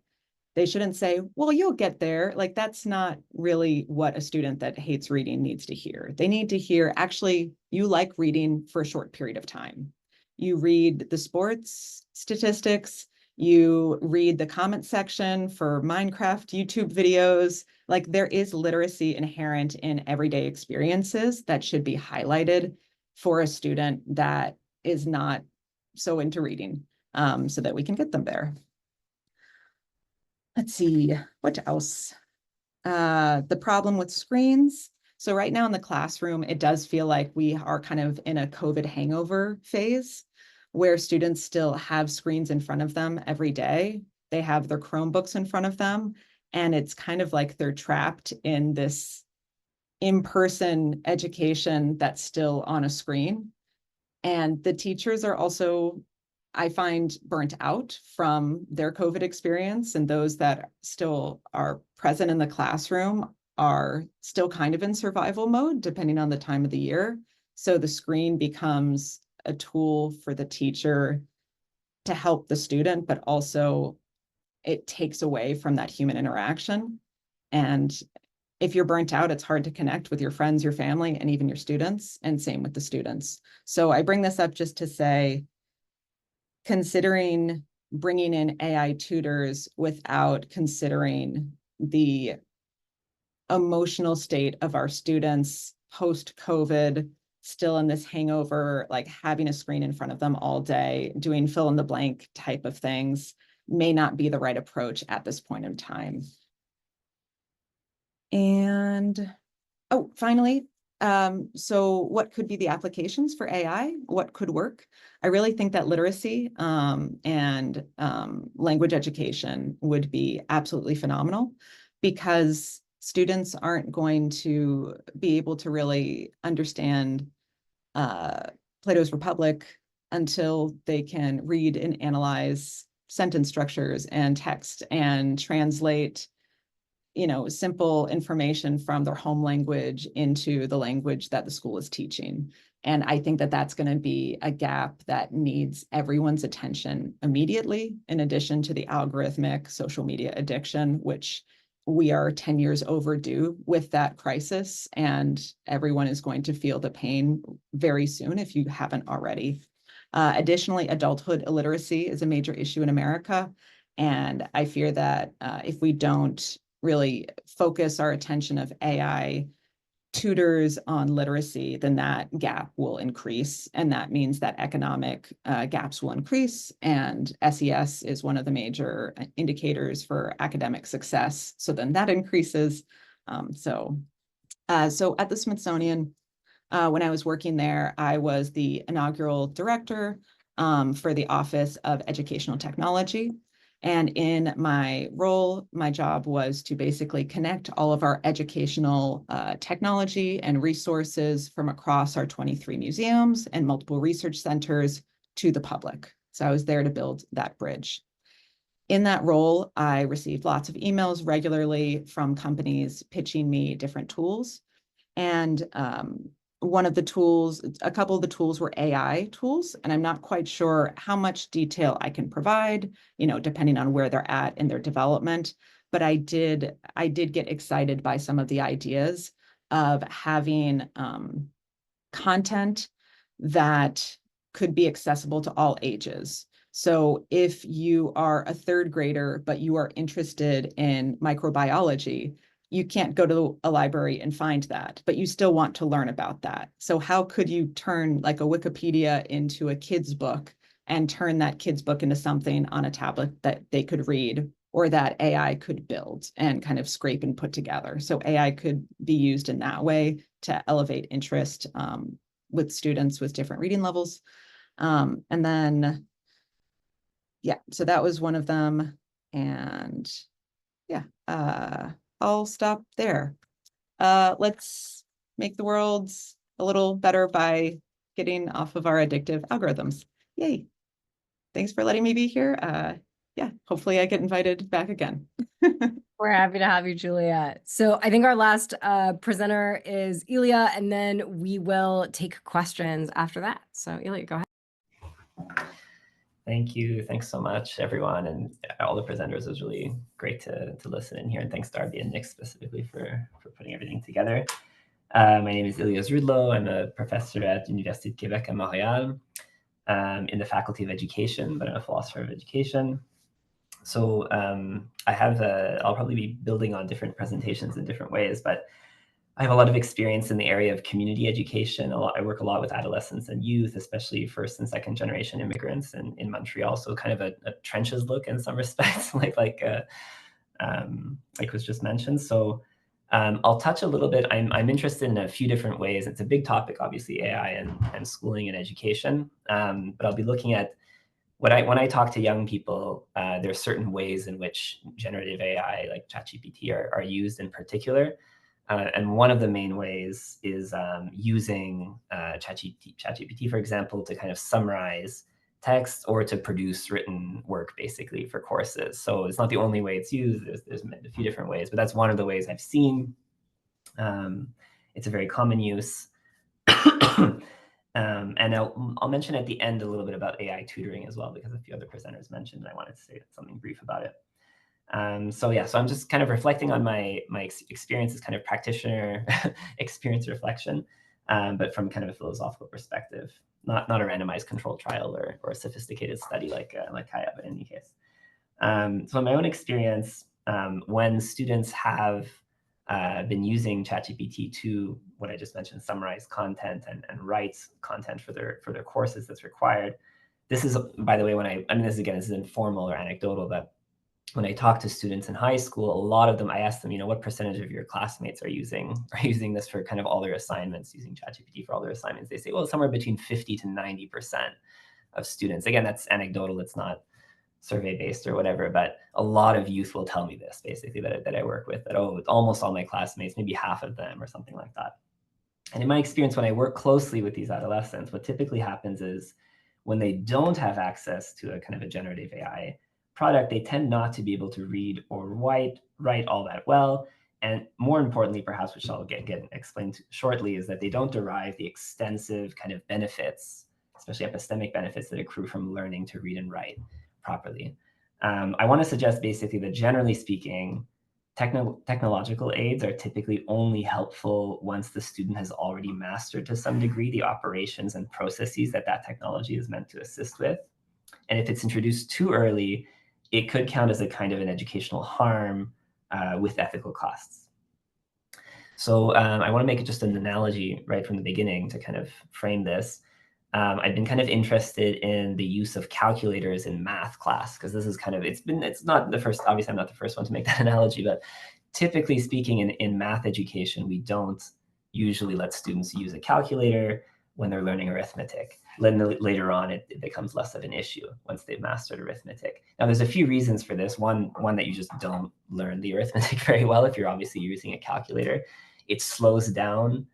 They shouldn't say, well, you'll get there. Like, that's not really what a student that hates reading needs to hear. They need to hear, actually, you like reading for a short period of time. You read the sports statistics, you read the comment section for Minecraft YouTube videos. Like, there is literacy inherent in everyday experiences that should be highlighted for a student that is not so into reading, so that we can get them there. Let's see, what else? The problem with screens. So right now in the classroom, it does feel like we are kind of in a COVID hangover phase where students still have screens in front of them every day. They have their Chromebooks in front of them, and it's kind of like they're trapped in this in-person education that's still on a screen. And the teachers are also, I find, burnt out from their COVID experience, and those that still are present in the classroom are still kind of in survival mode, depending on the time of the year. So the screen becomes a tool for the teacher to help the student, but also it takes away from that human interaction. And if you're burnt out, it's hard to connect with your friends, your family, and even your students, and same with the students. So I bring this up just to say, considering bringing in AI tutors without considering the emotional state of our students post-COVID, still in this hangover, like having a screen in front of them all day, doing fill in the blank type of things, may not be the right approach at this point in time. And, oh, finally, so what could be the applications for AI? What could work? I really think that literacy and language education would be absolutely phenomenal, because students aren't going to be able to really understand Plato's Republic until they can read and analyze sentence structures and text and translate, you know, simple information from their home language into the language that the school is teaching. And I think that that's going to be a gap that needs everyone's attention immediately, in addition to the algorithmic social media addiction, which we are 10 years overdue with that crisis, and everyone is going to feel the pain very soon if you haven't already. Additionally, adulthood illiteracy is a major issue in America. And I fear that if we don't really focus our attention of AI tutors on literacy, then that gap will increase. And that means that economic gaps will increase. And SES is one of the major indicators for academic success. So then that increases. So at the Smithsonian, when I was working there, I was the inaugural director for the Office of Educational Technology. And in my role, my job was to basically connect all of our educational technology and resources from across our 23 museums and multiple research centers to the public. So I was there to build that bridge. In that role, I received lots of emails regularly from companies pitching me different tools. And one of the tools, a couple of the tools were AI tools, and I'm not quite sure how much detail I can provide, you know, depending on where they're at in their development. But I did get excited by some of the ideas of having content that could be accessible to all ages. So if you are a third grader, but you are interested in microbiology, you can't go to a library and find that, but you still want to learn about that. So how could you turn like a Wikipedia into a kid's book and turn that kid's book into something on a tablet that they could read, or that AI could build and kind of scrape and put together? So AI could be used in that way to elevate interest with students with different reading levels. And then, yeah, so that was one of them. And yeah, I'll stop there. Let's make the world a little better by getting off of our addictive algorithms. Yay. Thanks for letting me be here. Yeah, hopefully I get invited back again. We're happy to have you, Juliet. So I think our last presenter is Ilya, and then we will take questions after that. So Ilya, go ahead. Thank you. Thanks so much, everyone, and all the presenters. It was really great to listen in here. And thanks, Darby and Nick, specifically for putting everything together. My name is Shodjaee-Zrudlo. I'm a professor at Université de Québec à Montréal in the Faculty of Education, but I'm a philosopher of education. So I'll probably be building on different presentations in different ways, but I have a lot of experience in the area of community education. I work a lot with adolescents and youth, especially first and second generation immigrants in Montreal. So kind of a trenches look in some respects, like was just mentioned. So I'll touch a little bit. I'm interested in a few different ways. It's a big topic, obviously, AI and schooling and education. But I'll be looking at when I talk to young people, there are certain ways in which generative AI, like ChatGPT, are used in particular. And one of the main ways is using ChatGPT, for example, to kind of summarize text or to produce written work, basically, for courses. So it's not the only way it's used. There's a few different ways, but that's one of the ways I've seen. It's a very common use. And I'll mention at the end a little bit about AI tutoring as well, because a few other presenters mentioned, and I wanted to say something brief about it. So I'm just kind of reflecting on my experience as kind of practitioner experience reflection, but from kind of a philosophical perspective, not a randomized controlled trial or a sophisticated study like Kaya, but in any case. So in my own experience, when students have been using ChatGPT to, what I just mentioned, summarize content and write content for their courses that's required. This is, by the way, this is informal or anecdotal, but when I talk to students in high school, a lot of them, I ask them, what percentage of your classmates are using this for kind of all their assignments, using ChatGPT for all their assignments? They say, well, somewhere between 50 to 90% of students. Again, that's anecdotal. It's not survey-based or whatever, but a lot of youth will tell me this, basically, that I work with, that, oh, almost all my classmates, maybe half of them or something like that. And in my experience, when I work closely with these adolescents, what typically happens is when they don't have access to a kind of a generative AI product, they tend not to be able to read or write all that well. And more importantly, perhaps, which I'll get explained shortly, is that they don't derive the extensive kind of benefits, especially epistemic benefits, that accrue from learning to read and write properly. I want to suggest basically that, generally speaking, technological aids are typically only helpful once the student has already mastered to some degree the operations and processes that technology is meant to assist with. And if it's introduced too early, it could count as a kind of an educational harm with ethical costs. So I want to make just an analogy right from the beginning to kind of frame this. I've been kind of interested in the use of calculators in math class, because this is kind of, it's not the first, obviously I'm not the first one to make that analogy, but typically speaking in math education, we don't usually let students use a calculator when they're learning arithmetic. Later on, it becomes less of an issue once they've mastered arithmetic. Now, there's a few reasons for this. One that you just don't learn the arithmetic very well if you're obviously using a calculator. It slows down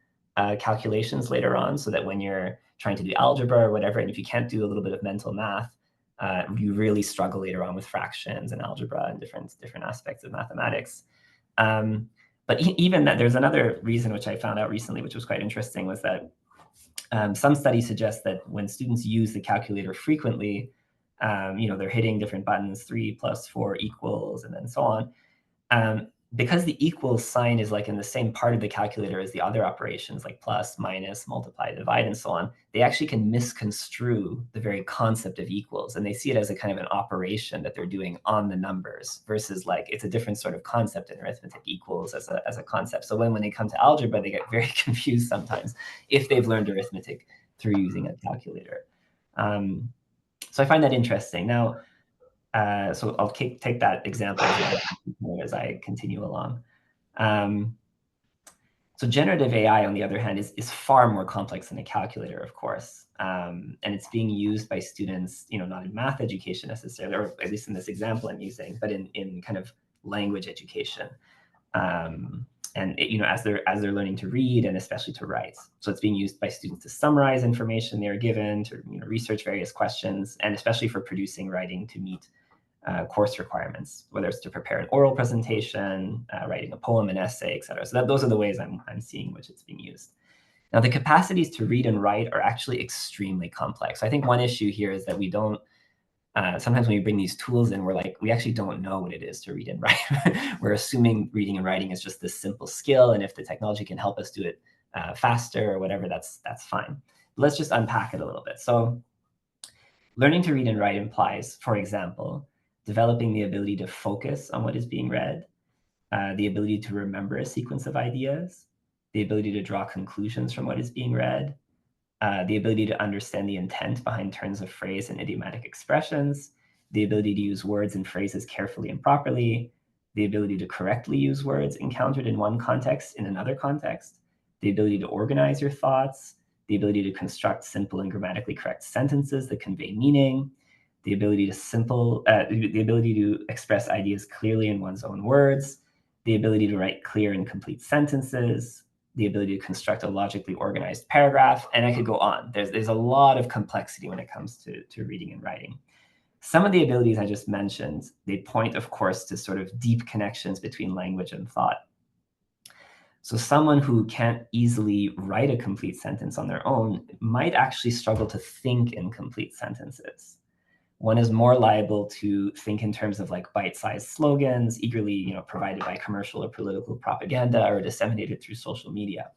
calculations later on, so that when you're trying to do algebra or whatever, and if you can't do a little bit of mental math, you really struggle later on with fractions and algebra and different aspects of mathematics. But even that, there's another reason which I found out recently, which was quite interesting, was that some studies suggest that when students use the calculator frequently, they're hitting different buttons, 3 + 4 =, and then so on. Because the equals sign is like in the same part of the calculator as the other operations, like plus, minus, multiply, divide, and so on, they actually can misconstrue the very concept of equals. And they see it as a kind of an operation that they're doing on the numbers, versus like it's a different sort of concept in arithmetic, equals as a concept. So when they come to algebra, they get very confused sometimes if they've learned arithmetic through using a calculator. So I find that interesting. Now, so I'll take that example as I continue along. So generative AI, on the other hand, is far more complex than a calculator, of course. And it's being used by students, not in math education necessarily, or at least in this example I'm using, but in kind of language education. and as they're learning to read and especially to write. So it's being used by students to summarize information they are given, to research various questions, and especially for producing writing to meet course requirements, whether it's to prepare an oral presentation, writing a poem, an essay, etc. So those are the ways I'm seeing in which it's being used. Now, the capacities to read and write are actually extremely complex. So I think one issue here is that we don't, sometimes when we bring these tools in, we actually don't know what it is to read and write. We're assuming reading and writing is just this simple skill, and if the technology can help us do it faster or whatever, that's fine. But let's just unpack it a little bit. So learning to read and write implies, for example, developing the ability to focus on what is being read, the ability to remember a sequence of ideas, the ability to draw conclusions from what is being read, the ability to understand the intent behind turns of phrase and idiomatic expressions, the ability to use words and phrases carefully and properly, the ability to correctly use words encountered in one context in another context, the ability to organize your thoughts, the ability to construct simple and grammatically correct sentences that convey meaning, the ability to express ideas clearly in one's own words, the ability to write clear and complete sentences, the ability to construct a logically organized paragraph, and I could go on. There's a lot of complexity when it comes to reading and writing. Some of the abilities I just mentioned, they point, of course, to sort of deep connections between language and thought. So someone who can't easily write a complete sentence on their own might actually struggle to think in complete sentences. One is more liable to think in terms of bite-sized slogans, eagerly provided by commercial or political propaganda or disseminated through social media.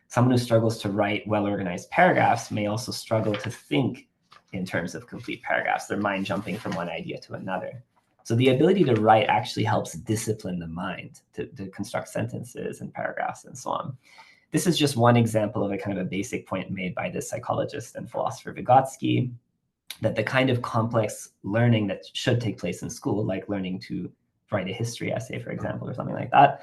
Someone who struggles to write well-organized paragraphs may also struggle to think in terms of complete paragraphs, their mind jumping from one idea to another. So the ability to write actually helps discipline the mind to construct sentences and paragraphs and so on. This is just one example of a kind of a basic point made by this psychologist and philosopher Vygotsky, that the kind of complex learning that should take place in school, like learning to write a history essay, for example, or something like that,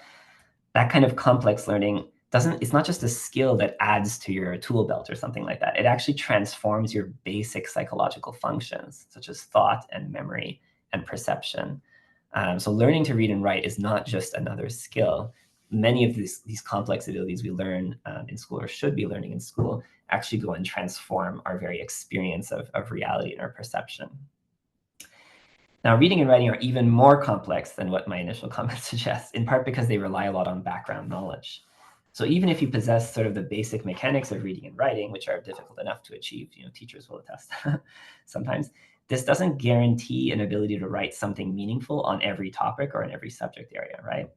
that kind of complex learning it's not just a skill that adds to your tool belt or something like that. It actually transforms your basic psychological functions, such as thought and memory and perception. So learning to read and write is not just another skill. Many of these complex abilities we learn in school, or should be learning in school, actually go and transform our very experience of reality and our perception. Now, reading and writing are even more complex than what my initial comment suggests, in part because they rely a lot on background knowledge. So even if you possess sort of the basic mechanics of reading and writing, which are difficult enough to achieve, teachers will attest sometimes, this doesn't guarantee an ability to write something meaningful on every topic or in every subject area, right?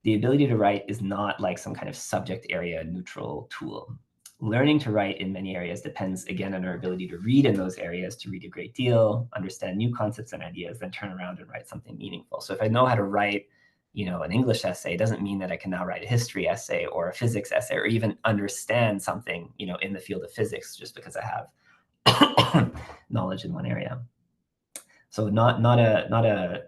The ability to write is not like some kind of subject area neutral tool. Learning to write in many areas depends, again, on our ability to read in those areas, to read a great deal, understand new concepts and ideas, then turn around and write something meaningful. So if I know how to write, an English essay, it doesn't mean that I can now write a history essay or a physics essay, or even understand something, in the field of physics, just because I have knowledge in one area. So not a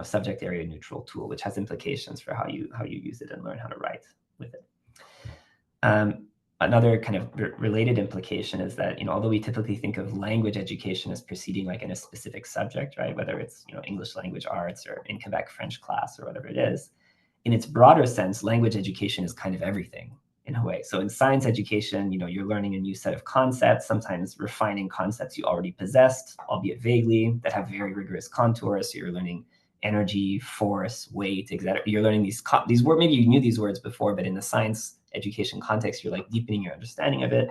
subject area neutral tool, which has implications for how you use it and learn how to write with it. Another kind of related implication is that, although we typically think of language education as proceeding in a specific subject, right, whether it's, English language arts or in Quebec French class or whatever it is, in its broader sense, language education is kind of everything in a way. So in science education, you're learning a new set of concepts, sometimes refining concepts you already possessed, albeit vaguely, that have very rigorous contours. So you're learning energy, force, weight, etc. You're learning these words. Maybe you knew these words before, but in the science education context, you're deepening your understanding of it,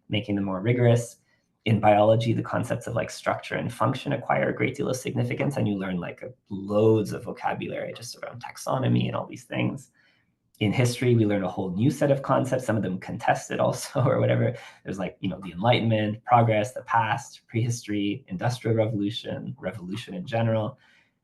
making them more rigorous. In biology, the concepts of structure and function acquire a great deal of significance, and you learn loads of vocabulary just around taxonomy and all these things. In history, we learn a whole new set of concepts, some of them contested also, or whatever. There's the Enlightenment, progress, the past, prehistory, industrial revolution, revolution in general.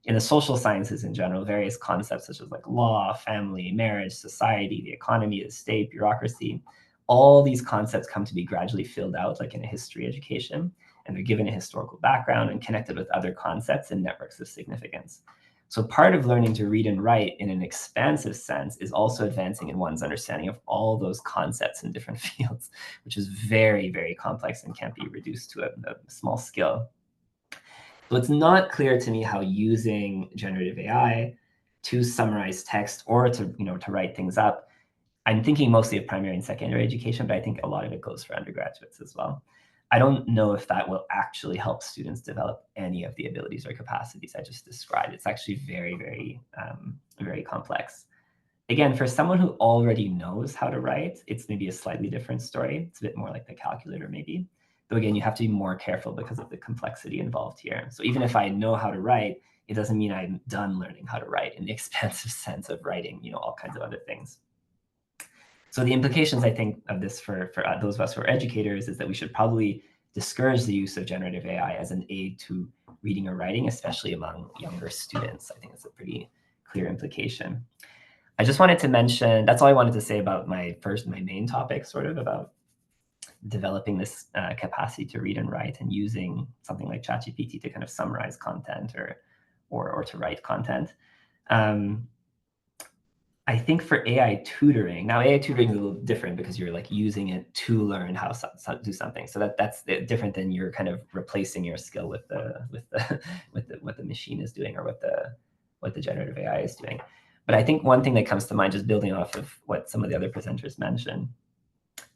In the social sciences in general, various concepts such as law, family, marriage, society, the economy, the state, bureaucracy, all these concepts come to be gradually filled out in a history education, and they're given a historical background and connected with other concepts and networks of significance. So part of learning to read and write in an expansive sense is also advancing in one's understanding of all those concepts in different fields, which is very, very complex and can't be reduced to a small skill. So it's not clear to me how using generative AI to summarize text or to write things up I'm thinking mostly of primary and secondary education, but I think a lot of it goes for undergraduates as well. I don't know if that will actually help students develop any of the abilities or capacities I just described. It's actually very, very, very complex. Again, for someone who already knows how to write, it's maybe a slightly different story. It's a bit more like the calculator maybe. Though again, you have to be more careful because of the complexity involved here. So even if I know how to write, it doesn't mean I'm done learning how to write in the expansive sense of writing, all kinds of other things. So the implications, I think, of this for those of us who are educators is that we should probably discourage the use of generative AI as an aid to reading or writing, especially among younger students. I think it's a pretty clear implication. I just wanted to mention, that's all I wanted to say about my main topic, sort of about developing this capacity to read and write and using something like ChatGPT to kind of summarize content or to write content. I think for AI tutoring, now AI tutoring is a little different because you're like using it to learn how to do something. So that's different than you're kind of replacing your skill with what the machine is doing or what the generative AI is doing. But I think one thing that comes to mind, just building off of what some of the other presenters mentioned,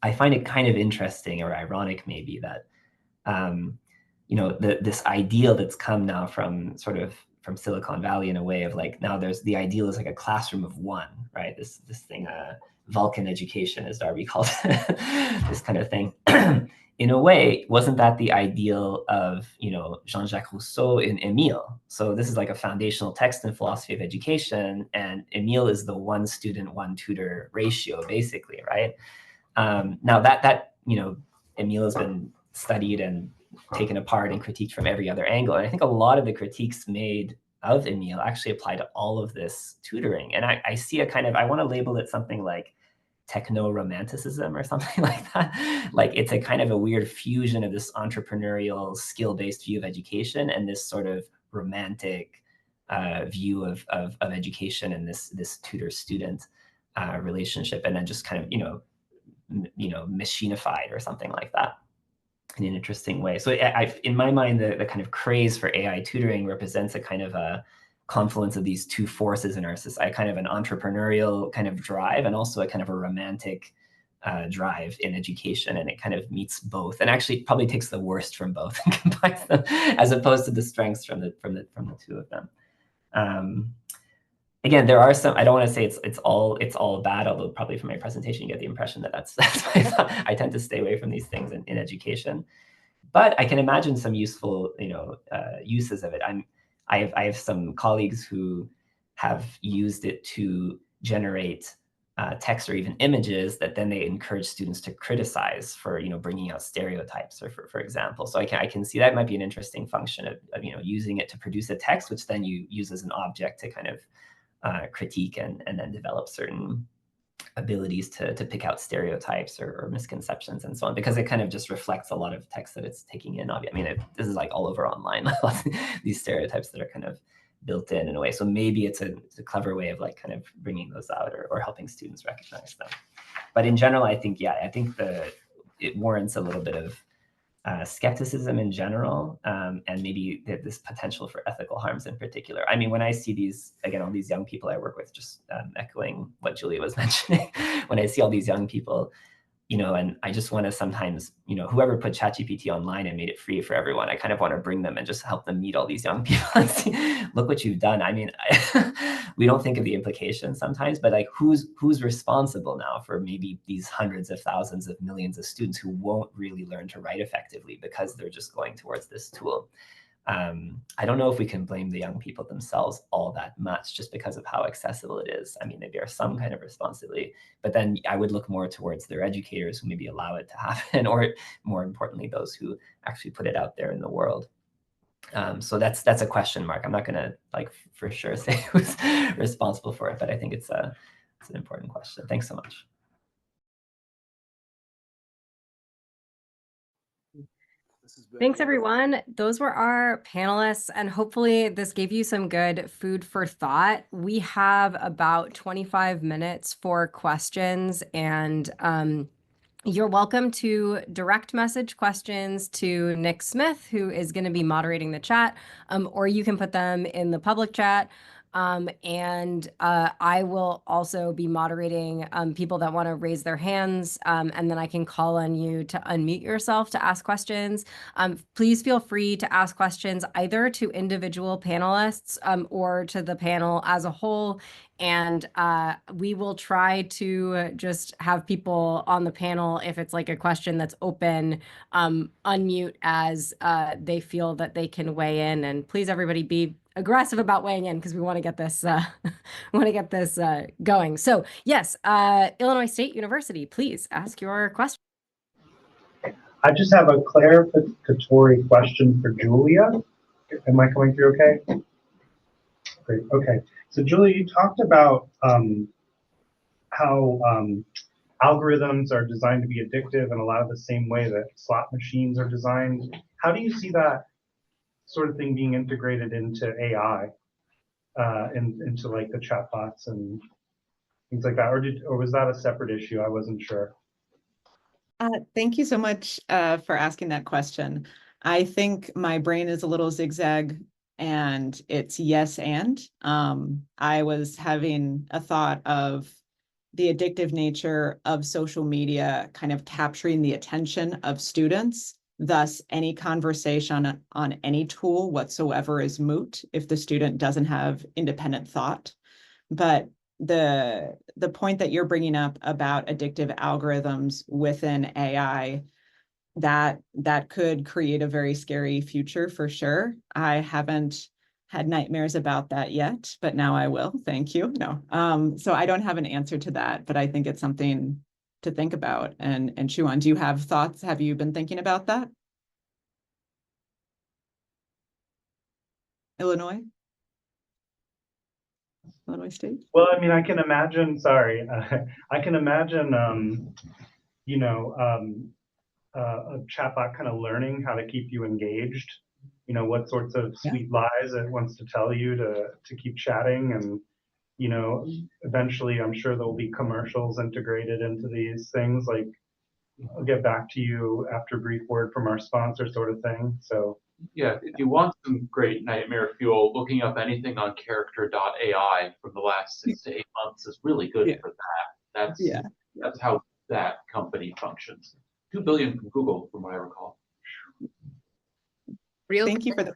I find it kind of interesting or ironic maybe that this ideal that's come now from Silicon Valley in a way of like, now the ideal is like a classroom of one, right? This thing, Vulcan education, as Darby called it, this kind of thing. In a way, wasn't that the ideal of, Jean-Jacques Rousseau in Emile? So this is like a foundational text in philosophy of education, and Emile is the one student, one tutor ratio, basically, right? Now that Emile has been studied and taken apart and critiqued from every other angle. And I think a lot of the critiques made of Emile actually apply to all of this tutoring. And I see I want to label it something like techno-romanticism or something like that. Like it's a kind of a weird fusion of this entrepreneurial skill-based view of education and this sort of romantic view of education and this tutor-student relationship, and then just kind of, machinified or something like that in an interesting way. So in my mind, the kind of craze for AI tutoring represents a kind of a confluence of these two forces in our society, kind of an entrepreneurial kind of drive and also a kind of a romantic drive in education. And it kind of meets both and actually probably takes the worst from both and combines them as opposed to the strengths from the two of them. Again, there are some, I don't want to say it's all bad, although probably from my presentation, you get the impression that that's I tend to stay away from these things in education. But I can imagine some useful, uses of it. I have some colleagues who have used it to generate text or even images that then they encourage students to criticize for, bringing out stereotypes or for example. So I can see that might be an interesting function of using it to produce a text, which then you use as an object to kind of critique and then develop certain abilities to pick out stereotypes or misconceptions and so on, because it kind of just reflects a lot of text that it's taking in. I mean, this is like all over online, these stereotypes that are kind of built in a way. So maybe it's a clever way of like kind of bringing those out or helping students recognize them. But in general, I think it warrants a little bit of skepticism in general, and maybe this potential for ethical harms in particular. I mean, when I see these, again, all these young people I work with, just echoing what Julia was mentioning, when I see all these young people, and I just want to sometimes, whoever put ChatGPT online and made it free for everyone, I kind of want to bring them and just help them meet all these young people and see, look what you've done. I mean, we don't think of the implications sometimes, but like who's responsible now for maybe these hundreds of thousands of millions of students who won't really learn to write effectively because they're just going towards this tool? I don't know if we can blame the young people themselves all that much just because of how accessible it is. I mean, maybe there's some kind of responsibility, but then I would look more towards their educators who maybe allow it to happen, or more importantly, those who actually put it out there in the world. So that's a question mark. I'm not going to for sure say who's responsible for it, but I think it's an important question. Thanks so much. Thanks, everyone. Those were our panelists, and hopefully this gave you some good food for thought. We have about 25 minutes for questions, and you're welcome to direct message questions to Nick Smith, who is going to be moderating the chat, or you can put them in the public chat. And I will also be moderating people that want to raise their hands, and then I can call on you to unmute yourself to ask questions. Please feel free to ask questions either to individual panelists or to the panel as a whole. And we will try to just have people on the panel, if it's like a question that's open, unmute as they feel that they can weigh in. And please, everybody, be aggressive about weighing in because we want to get this going. So yes, Illinois State University, please ask your question. I just have a clarificatory question for Julia. Am I coming through okay? Great. Okay. So Julia, you talked about how algorithms are designed to be addictive in a lot of the same way that slot machines are designed. How do you see that sort of thing being integrated into AI, into like the chatbots and things like that, or was that a separate issue? I wasn't sure. Thank you so much for asking that question. I think my brain is a little zigzag, and it's yes and. I was having a thought of the addictive nature of social media kind of capturing the attention of students. Thus, any conversation on any tool whatsoever is moot if the student doesn't have independent thought. But the point that you're bringing up about addictive algorithms within AI, that could create a very scary future for sure. I haven't had nightmares about that yet, but now I will. Thank you. No, so I don't have an answer to that, but I think it's something to think about and chew on. Do you have thoughts? Have you been thinking about that? Illinois State? Well, I mean, I can imagine, sorry, I can imagine, you know, a chatbot kind of learning how to keep you engaged, you know, what sorts of sweet lies it wants to tell you to keep chatting. And, you know, eventually I'm sure there'll be commercials integrated into these things, like I'll get back to you after a brief word from our sponsor sort of thing. So yeah, if you want some great nightmare fuel, looking up anything on character.ai from the last 6 to 8 months is really good for that. That's how that company functions. $2 billion from Google, from what I recall. Thank you for the.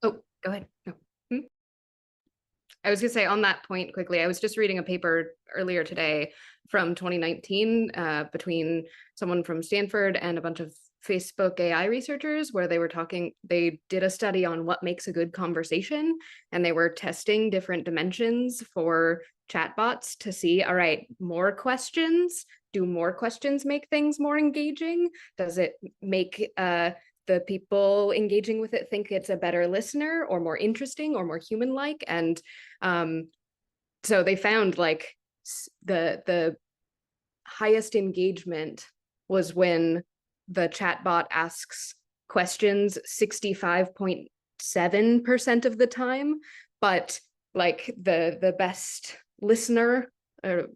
Oh, go ahead. No. I was gonna say on that point quickly, I was just reading a paper earlier today from 2019 between someone from Stanford and a bunch of Facebook AI researchers, where they did a study on what makes a good conversation, and they were testing different dimensions for chatbots to see, all right, more questions. Do more questions make things more engaging? Does it make the people engaging with it think it's a better listener or more interesting or more human-like? And so they found like the highest engagement was when the chatbot asks questions 65.7% of the time, but like the best listener, the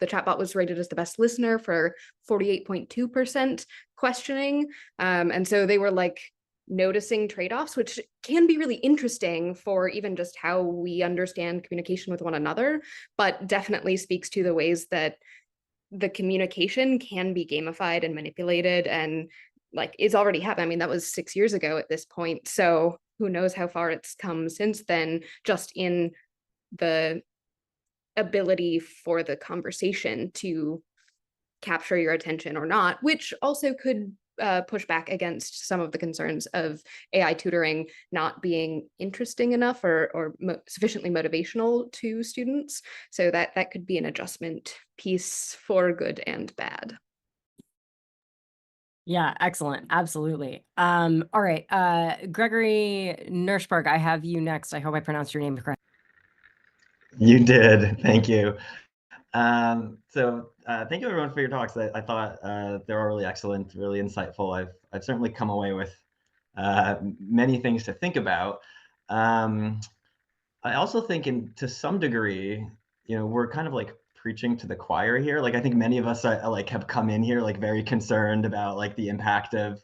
chatbot was rated as the best listener for 48.2% questioning. And so they were like noticing trade-offs, which can be really interesting for even just how we understand communication with one another, but definitely speaks to the ways that the communication can be gamified and manipulated, and like is already happening. I mean, that was 6 years ago at this point. So who knows how far it's come since then, just in the ability for the conversation to capture your attention or not, which also could push back against some of the concerns of AI tutoring not being interesting enough or sufficiently motivational to students. So that could be an adjustment piece for good and bad. Yeah, excellent. Absolutely. All right. Gregory Nerschberg, I have you next. I hope I pronounced your name correct. You did. Thank you. Thank you everyone for your talks. I thought they were really excellent, really insightful. I've certainly come away with many things to think about. I also think to some degree, we're kind of like preaching to the choir here. Like I think many of us have come in here like very concerned about like the impact of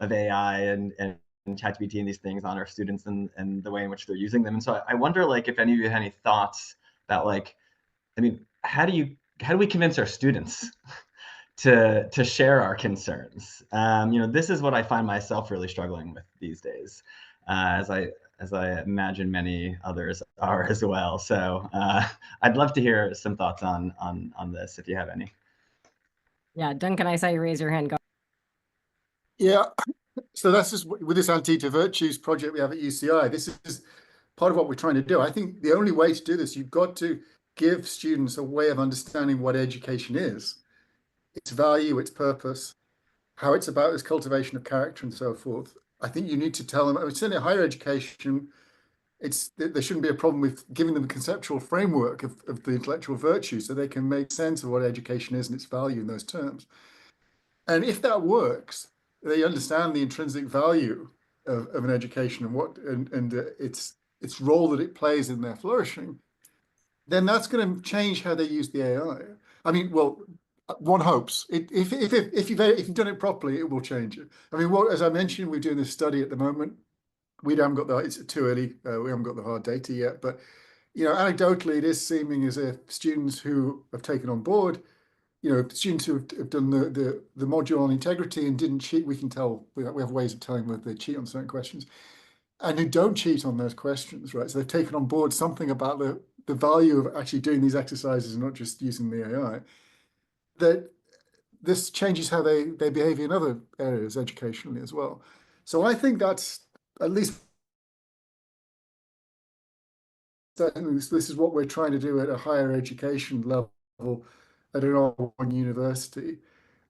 AI and ChatGPT and these things on our students and the way in which they're using them. And so I wonder, like, if any of you had any thoughts about, like, I mean, how do we convince our students to share our concerns? This is what I find myself really struggling with these days, as I imagine many others are as well. So I'd love to hear some thoughts on this, if you have any. Yeah, Duncan, I saw you raise your hand. Go. Yeah, so that's just with this Antiquity Virtues project we have at UCI. This is part of what we're trying to do. I think the only way to do this, you've got to give students a way of understanding what education is, its value, its purpose, how it's about its cultivation of character and so forth. I think you need to tell them, certainly higher education, there shouldn't be a problem with giving them a conceptual framework of the intellectual virtues so they can make sense of what education is and its value in those terms. And if that works, they understand the intrinsic value of an education and its role that it plays in their flourishing, then that's going to change how they use the AI. I mean, well, one hopes if you've done it properly, it will change it. I mean, as I mentioned, we're doing this study at the moment. We haven't got it's too early. We haven't got the hard data yet, but anecdotally, it is seeming as if students who have taken on board, students who have done the module on integrity and didn't cheat, we can tell. We have ways of telling whether they cheat on certain questions, and who don't cheat on those questions, right? So they've taken on board something about the value of actually doing these exercises and not just using the AI. That this changes how they behave in other areas educationally as well. So I think that's at least this is what we're trying to do at a higher education level at an R1 university.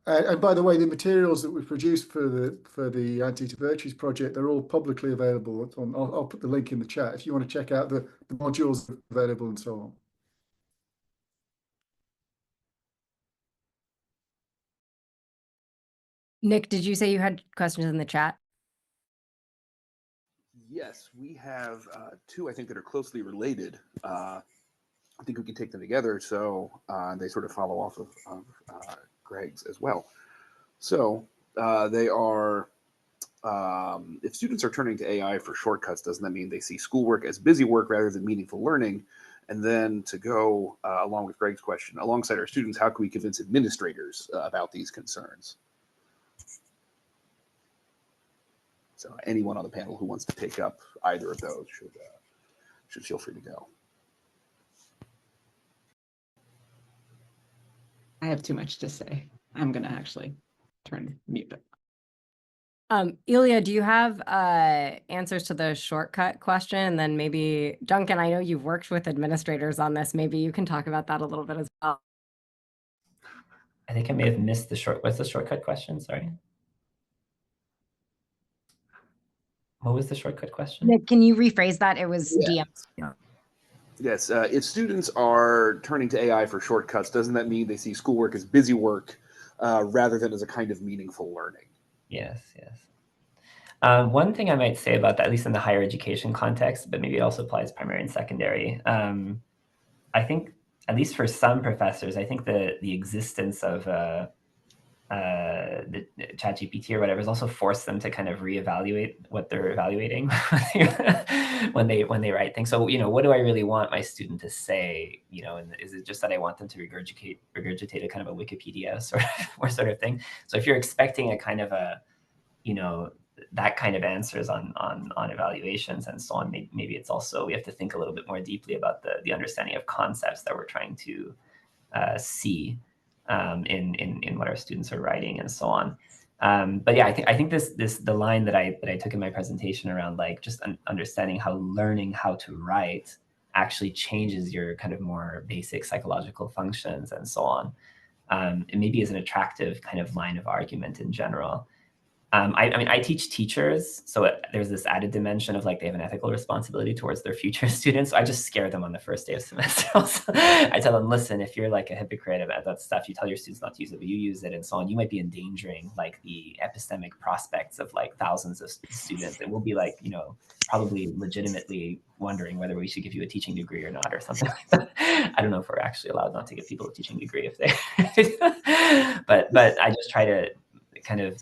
And by the way, the materials that we produced for the Antiquity Virtues project, they're all publicly available. I'll put the link in the chat if you want to check out the modules available and so on. Nick, did you say you had questions in the chat? Yes, we have two, I think, that are closely related. I think we can take them together, so they sort of follow off of Greg's as well. So they are, if students are turning to AI for shortcuts, doesn't that mean they see schoolwork as busy work rather than meaningful learning? And then to go along with Greg's question, alongside our students, how can we convince administrators about these concerns? So anyone on the panel who wants to take up either of those should feel free to go. I have too much to say. I'm going to actually turn mute. Ilya, do you have answers to the shortcut question? And then maybe, Duncan, I know you've worked with administrators on this. Maybe you can talk about that a little bit as well. I think I may have missed what's the shortcut question? Sorry. What was the shortcut question? Nick, can you rephrase that? It was DM. Yeah. Yes, if students are turning to AI for shortcuts, doesn't that mean they see schoolwork as busy work rather than as a kind of meaningful learning? Yes, yes. One thing I might say about that, at least in the higher education context, but maybe it also applies primary and secondary. I think, at least for some professors, I think the existence of the ChatGPT or whatever has also forced them to kind of reevaluate what they're evaluating when they write things. So, what do I really want my student to say? And is it just that I want them to regurgitate a kind of a Wikipedia sort of thing? So if you're expecting a kind of a, that kind of answers on evaluations and so on, maybe it's also, we have to think a little bit more deeply about the understanding of concepts that we're trying to see in what our students are writing and so on. But yeah, I think the line that I took in my presentation around like just understanding how learning how to write actually changes your kind of more basic psychological functions and so on. It maybe is an attractive kind of line of argument in general. I mean, I teach teachers, so there's this added dimension of like they have an ethical responsibility towards their future students. So I just scare them on the first day of semester. I tell them, listen, if you're like a hypocrite about that stuff, you tell your students not to use it, but you use it and so on, you might be endangering like the epistemic prospects of like thousands of students. And we'll be like, probably legitimately wondering whether we should give you a teaching degree or not or something like that. I don't know if we're actually allowed not to give people a teaching degree if they, but I just try to kind of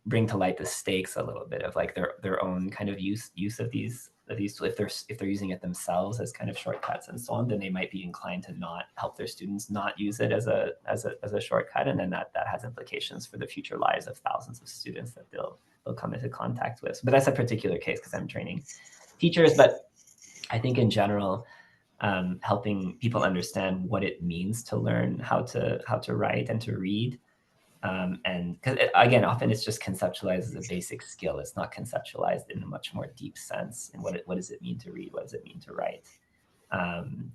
bring to light the stakes a little bit of like their own kind of use of these if they're using it themselves as kind of shortcuts and so on, then they might be inclined to not help their students not use it as a shortcut, and then that has implications for the future lives of thousands of students that they'll come into contact with. But that's a particular case because I'm training teachers, but I think in general, helping people understand what it means to learn how to write and to read. And because again, often it's just conceptualized as a basic skill. It's not conceptualized in a much more deep sense. And what does it mean to read? What does it mean to write?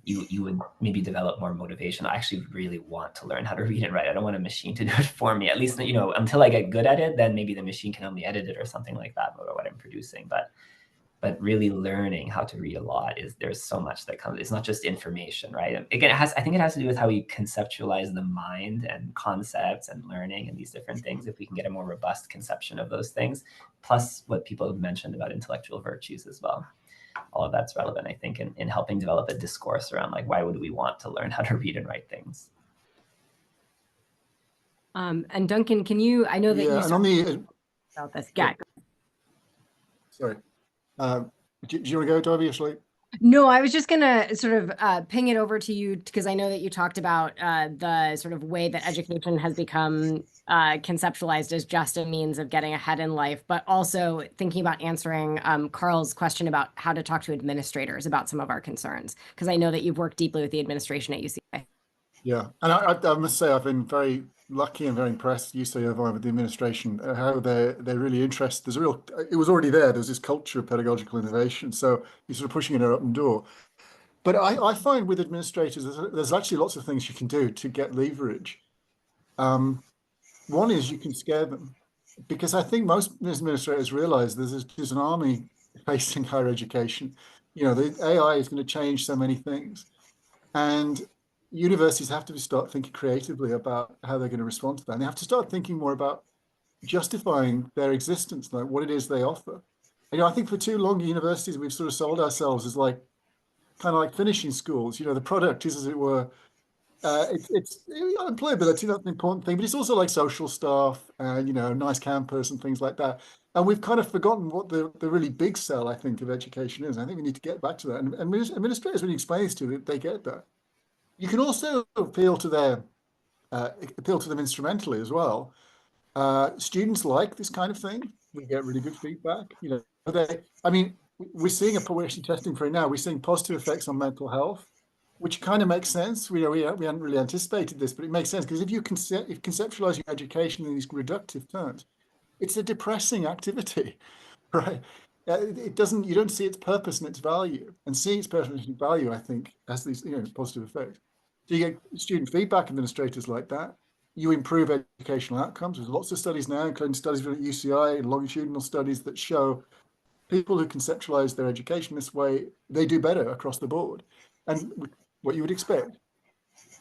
You would maybe develop more motivation. I actually really want to learn how to read and write. I don't want a machine to do it for me. At least, until I get good at it, then maybe the machine can only edit it or something like that, or what I'm producing. But really learning how to read a lot there's so much that comes. It's not just information, right? Again, I think it has to do with how we conceptualize the mind and concepts and learning and these different things. If we can get a more robust conception of those things, plus what people have mentioned about intellectual virtues as well. All of that's relevant, I think, in helping develop a discourse around like, why would we want to learn how to read and write things? And Duncan, I know that you and about this. Yeah. Sorry. Do you want to go, Darby, or shall I? No, I was just going to sort of ping it over to you because I know that you talked about the sort of way that education has become conceptualized as just a means of getting ahead in life, but also thinking about answering Carl's question about how to talk to administrators about some of our concerns, because I know that you've worked deeply with the administration at UCI. Yeah, and I must say I've been very lucky and very impressed UCI Irvine with the administration, how they're really interested. It was already there. There's this culture of pedagogical innovation, so you're sort of pushing an open door. But I find with administrators, there's actually lots of things you can do to get leverage. One is you can scare them, because I think most administrators realize there's an army facing higher education. The AI is going to change so many things, and universities have to start thinking creatively about how they're going to respond to that. And they have to start thinking more about justifying their existence, like what it is they offer. I think for too long, universities, we've sort of sold ourselves as like kind of like finishing schools. The product is, as it were, it's employability, that's an important thing, but it's also like social staff and nice campus and things like that. And we've kind of forgotten what the really big sell, I think, of education is. I think we need to get back to that. And administrators, when you explain this to them, they get that. You can also appeal to them instrumentally as well. Students like this kind of thing. We get really good feedback. We're seeing we're actually testing for it now. We're seeing positive effects on mental health, which kind of makes sense. We hadn't really anticipated this, but it makes sense because if you conceptualize your education in these reductive terms, it's a depressing activity, right? You don't see its purpose and its value, and seeing its purpose and value, I think, has these positive effects. So you get student feedback administrators like that. You improve educational outcomes. There's lots of studies now, including studies from UCI and longitudinal studies that show people who conceptualize their education this way, they do better across the board, and what you would expect.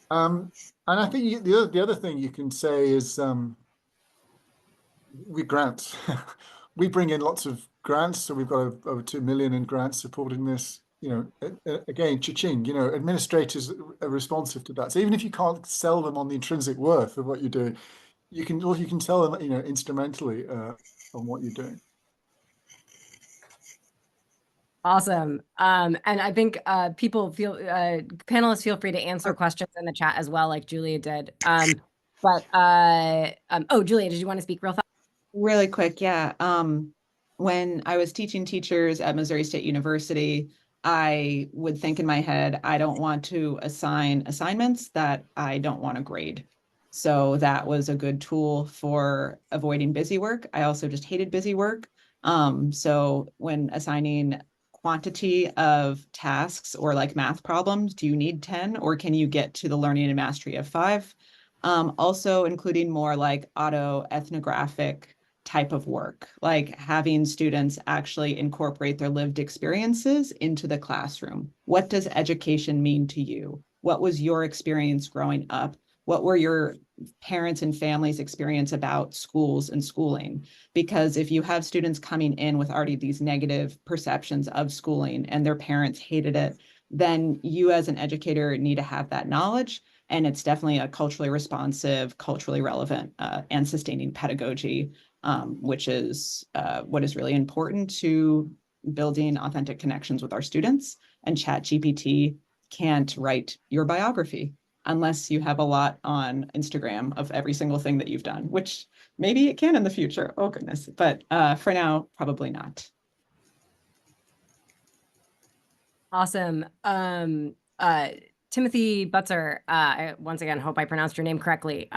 And I think the other thing you can say is with grants. We bring in lots of grants, so we've got over 2 million in grants supporting this. Again, cha-ching, administrators are responsive to that. So even if you can't sell them on the intrinsic worth of what you're doing, you can tell them, instrumentally on what you're doing. Awesome. And I think panelists feel free to answer questions in the chat as well, like Julia did. Julia, did you want to speak real fast? Really quick, yeah. When I was teaching teachers at Missouri State University, I would think in my head, I don't want to assign assignments that I don't want to grade. So that was a good tool for avoiding busy work. I also just hated busy work. So when assigning quantity of tasks or like math problems, do you need 10 or can you get to the learning and mastery of 5? Also including more like autoethnographic type of work, like having students actually incorporate their lived experiences into the classroom. What does education mean to you? What was your experience growing up? What were your parents and families' experience about schools and schooling? Because if you have students coming in with already these negative perceptions of schooling and their parents hated it, then you as an educator need to have that knowledge And it's definitely a culturally responsive, culturally relevant, and sustaining pedagogy, which is what is really important to building authentic connections with our students. And ChatGPT can't write your biography unless you have a lot on Instagram of every single thing that you've done, which maybe it can in the future. Oh, goodness. But for now, probably not. Awesome. Timothy Butzer, I once again hope I pronounced your name correctly.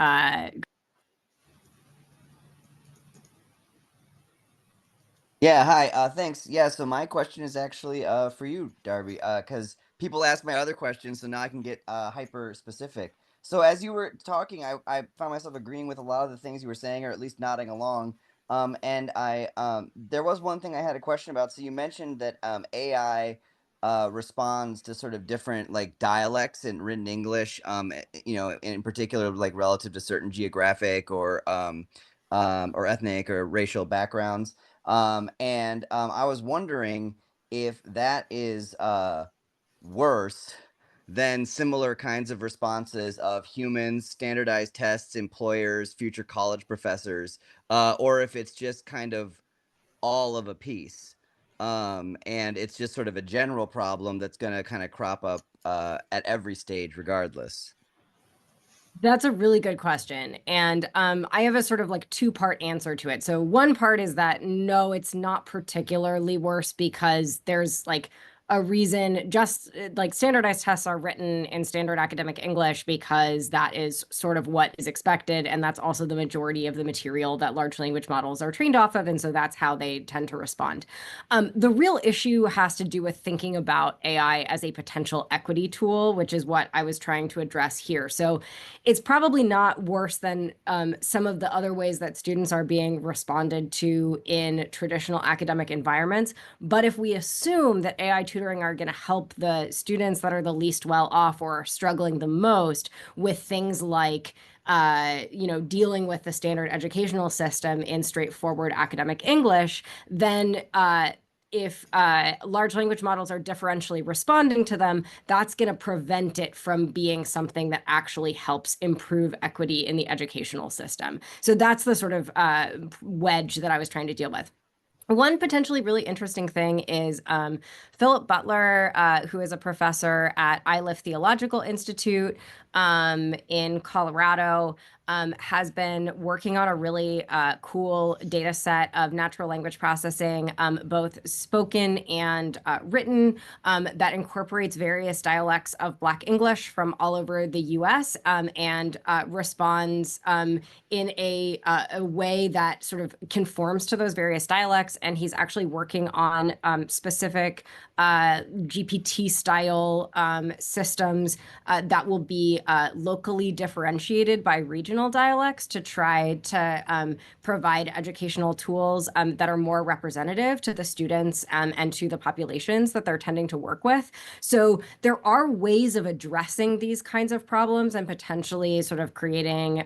Yeah, hi. Thanks. Yeah, so my question is actually for you, Darby, because people ask my other questions, so now I can get hyper specific. So as you were talking, I found myself agreeing with a lot of the things you were saying, or at least nodding along. And there was one thing I had a question about. So you mentioned that AI responds to sort of different like dialects in written English, you know, in particular, like relative to certain geographic or ethnic or racial backgrounds. I was wondering if that is worse than similar kinds of responses of humans, standardized tests, employers, future college professors, or if it's just kind of all of a piece. And it's just sort of a general problem that's going to kind of crop up at every stage regardless. That's a really good question. And I have a sort of like two-part answer to it. So one part is that no, it's not particularly worse because there's like a reason, just like standardized tests are written in standard academic English because that is sort of what is expected. And that's also the majority of the material that large language models are trained off of. And so that's how they tend to respond. The real issue has to do with thinking about AI as a potential equity tool, which is what I was trying to address here. So it's probably not worse than some of the other ways that students are being responded to in traditional academic environments. But if we assume that AI tutoring are going to help the students that are the least well off or are struggling the most with things like dealing with the standard educational system in straightforward academic English, then if large language models are differentially responding to them, that's going to prevent it from being something that actually helps improve equity in the educational system. So that's the sort of wedge that I was trying to deal with. One potentially really interesting thing is Philip Butler, who is a professor at Iliff Theological Institute in Colorado, has been working on a really cool data set of natural language processing, both spoken and written, that incorporates various dialects of Black English from all over the US and responds in a way that sort of conforms to those various dialects. And he's actually working on specific GPT-style systems that will be locally differentiated by regional dialects to try to provide educational tools that are more representative to the students and to the populations that they're tending to work with. So there are ways of addressing these kinds of problems and potentially sort of creating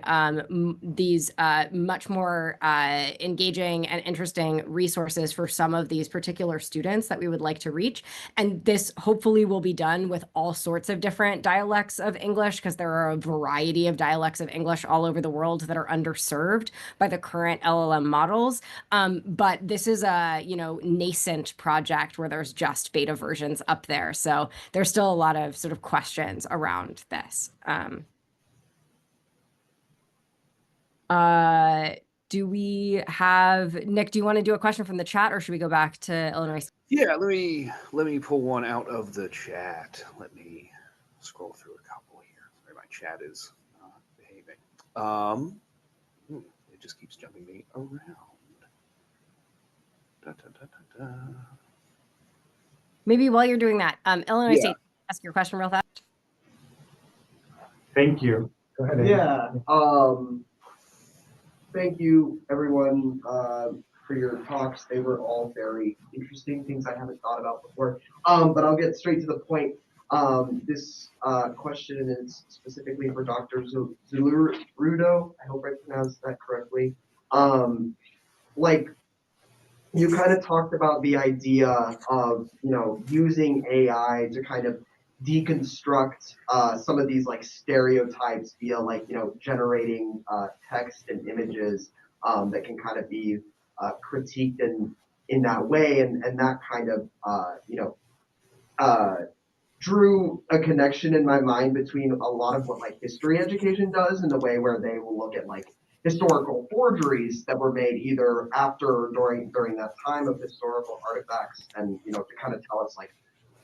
these much more engaging and interesting resources for some of these particular students that we would like to reach. And this hopefully will be done with all sorts of different dialects of English, because there are a variety of dialects of English all over the world that are underserved by the current LLM models. But this is a nascent project where there's just beta versions up there. So there's still a lot of sort of questions around this. Do we have, Nick, do you want to do a question from the chat, or should we go back to Illinois? Yeah, let me pull one out of the chat. Let me scroll through a couple here. Sorry, my chat is not behaving. It just keeps jumping me around. Maybe while you're doing that, Illinois State, ask your question real fast. Thank you. Go ahead. Yeah. Thank you, everyone, for your talks. They were all very interesting, things I haven't thought about before. But I'll get straight to the point. This question is specifically for Dr. Zrudlo. I hope I pronounced that correctly. Like, you kind of talked about the idea of, using AI to kind of deconstruct some of these like stereotypes via like, you know, generating text and images that can kind of be critiqued in that way, and that kind of you know, drew a connection in my mind between a lot of what like history education does in the way where they will look at like historical forgeries that were made either after or during that time of historical artifacts, and you know, to kind of tell us like,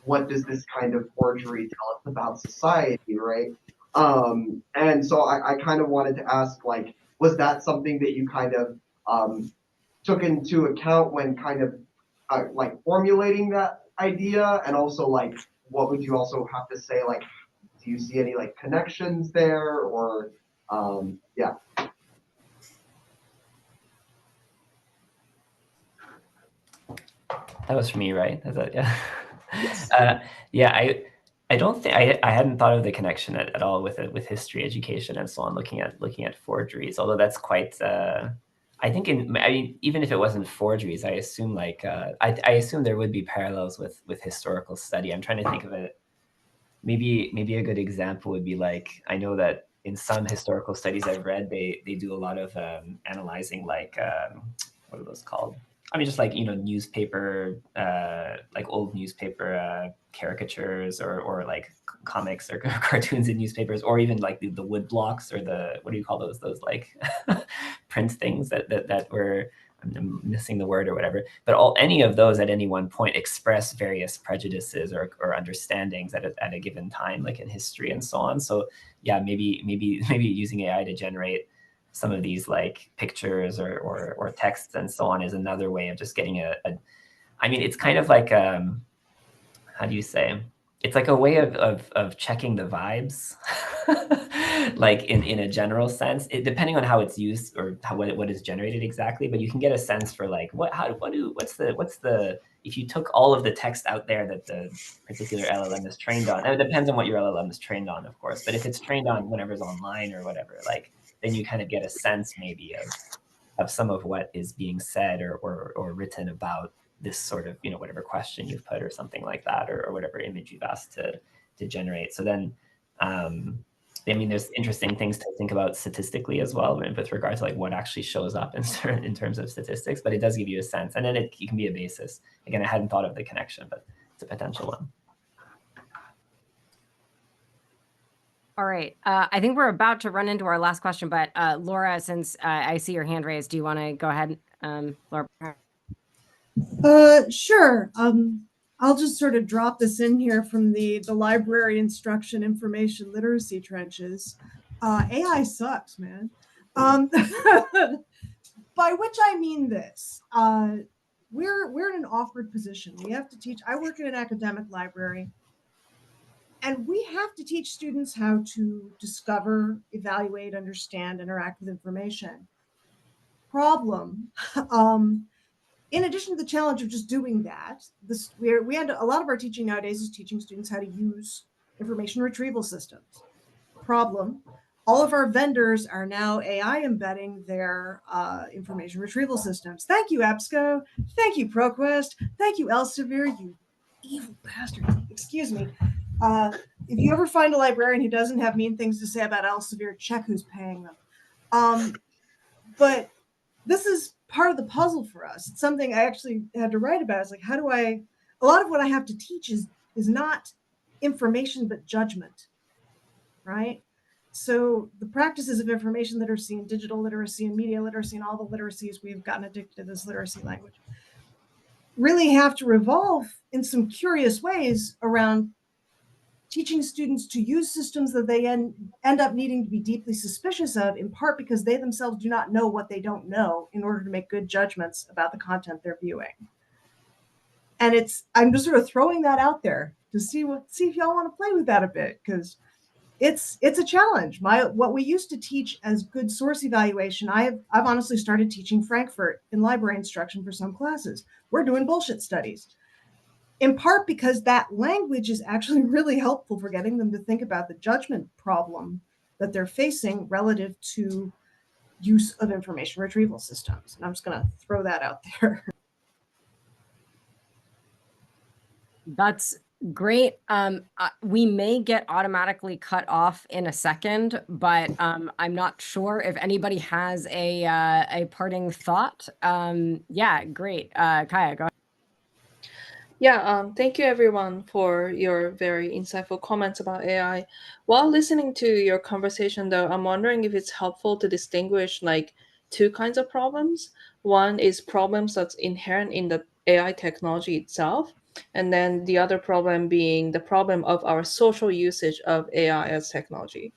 what does this kind of forgery tell us about society, right? And so I kind of wanted to ask, like, was that something that you kind of took into account when kind of like formulating that idea? And also, like, what would you also have to say, like, do you see any like connections there, or yeah? That was for me, right? Is that, yeah? Yes. Yeah, I don't think I hadn't thought of the connection at all with it, with history education and so on, looking at forgeries. Although that's quite, I think I mean, even if it wasn't forgeries, I assume like I assume there would be parallels with historical study. I'm trying to think of it. Maybe a good example would be like, I know that in some historical studies I've read, they do a lot of analyzing like what are those called? I mean, just like, you know, newspaper, like old newspaper caricatures or like comics or cartoons in newspapers, or even like the wood blocks or the, what do you call those like print things that were, I'm missing the word or whatever, but any of those at any one point express various prejudices or understandings at a given time, like in history and so on. So yeah, maybe using AI to generate some of these like pictures or texts and so on is another way of just getting I mean, it's kind of like, how do you say? It's like a way of checking the vibes, like in a general sense, depending on how it's used or what is generated exactly. But you can get a sense for like what's the if you took all of the text out there that the particular LLM is trained on. And it depends on what your LLM is trained on, of course. But if it's trained on whatever's online or whatever, like, then you kind of get a sense maybe of some of what is being said or written about this sort of, you know, whatever question you've put or something like that, or whatever image you've asked to generate. So then, I mean, there's interesting things to think about statistically as well with regard to like what actually shows up in terms of statistics, but it does give you a sense, and then it can be a basis. Again, I hadn't thought of the connection, but it's a potential one. All right. I think we're about to run into our last question, but Laura, since I see your hand raised, do you want to go ahead, Laura? Sure. I'll just sort of drop this in here from the library instruction information literacy trenches. AI sucks, man. By which I mean this. We're in an awkward position. We have to teach. I work in an academic library, and we have to teach students how to discover, evaluate, understand, interact with information. Problem. In addition to the challenge of just doing that, we had a lot of our teaching nowadays is teaching students how to use information retrieval systems. Problem, all of our vendors are now AI embedding their information retrieval systems. Thank you, EBSCO. Thank you, ProQuest. Thank you, Elsevier, you evil bastard. Excuse me. If you ever find a librarian who doesn't have mean things to say about Elsevier, check who's paying them. But this is part of the puzzle for us. It's something I actually had to write about. It's like, a lot of what I have to teach is not information, but judgment, right? So the practices of information literacy and digital literacy and media literacy and all the literacies we've gotten addicted to this literacy language really have to revolve in some curious ways around teaching students to use systems that they end up needing to be deeply suspicious of, in part because they themselves do not know what they don't know in order to make good judgments about the content they're viewing. And I'm just sort of throwing that out there to see if y'all want to play with that a bit, because it's a challenge. What we used to teach as good source evaluation, I've honestly started teaching Frankfurt in library instruction for some classes. We're doing bullshit studies. In part because that language is actually really helpful for getting them to think about the judgment problem that they're facing relative to use of information retrieval systems. And I'm just going to throw that out there. That's Great. We may get automatically cut off in a second, but I'm not sure if anybody has a parting thought. Yeah, great. Kaya, go ahead. Yeah, thank you everyone for your very insightful comments about AI. While listening to your conversation though, I'm wondering if it's helpful to distinguish like two kinds of problems. One is problems that's inherent in the AI technology itself, and then the other problem being the problem of our social usage of AI as technology.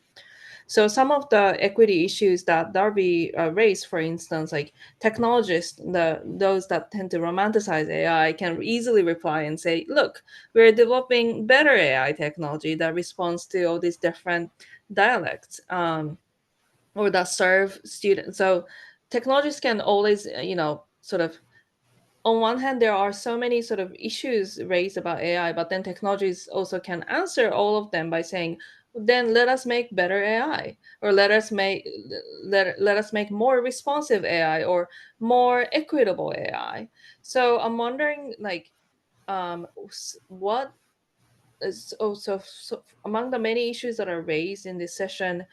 So some of the equity issues that Darby raised, for instance, like technologists, those that tend to romanticize AI can easily reply and say, look, we're developing better AI technology that responds to all these different dialects or that serve students. So technologists can always, sort of on one hand, there are so many sort of issues raised about AI, but then technologies also can answer all of them by saying, then let us make better AI, or let us make more responsive AI or more equitable AI. So I'm wondering, like, what is also so among the many issues that are raised in this session,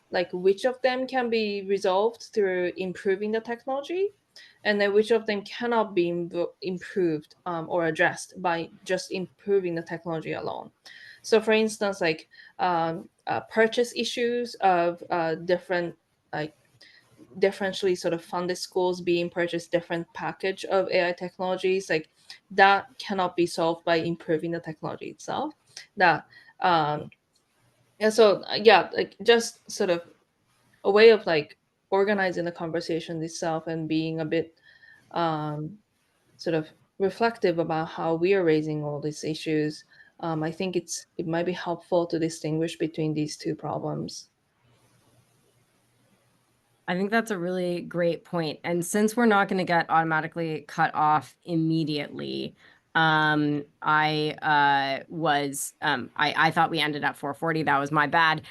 like which of them can be resolved through improving the technology, and then which of them cannot be improved or addressed by just improving the technology alone. So for instance, like purchase issues of different, like differentially sort of funded schools being purchased different package of AI technologies, like that cannot be solved by improving the technology itself. That and so yeah, like just sort of a way of like organizing the conversation itself and being a bit sort of reflective about how we are raising all these issues. I think it might be helpful to distinguish between these two problems. I think that's a really great point. And since we're not going to get automatically cut off immediately, I thought we ended at 4:40. That was my bad.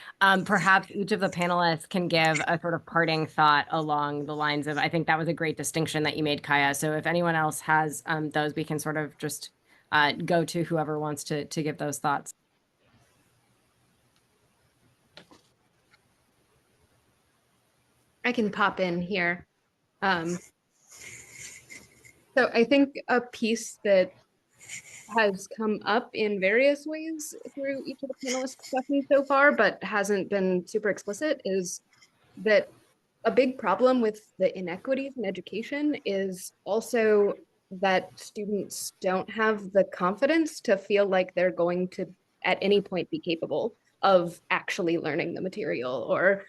Perhaps each of the panelists can give a sort of parting thought along the lines of, I think that was a great distinction that you made, Kaya. So if anyone else has those, we can sort of just go to whoever wants to give those thoughts. I can pop in here. So I think a piece that has come up in various ways through each of the panelists' discussions so far, but hasn't been super explicit, is that a big problem with the inequities in education is also that students don't have the confidence to feel like they're going to at any point be capable of actually learning the material or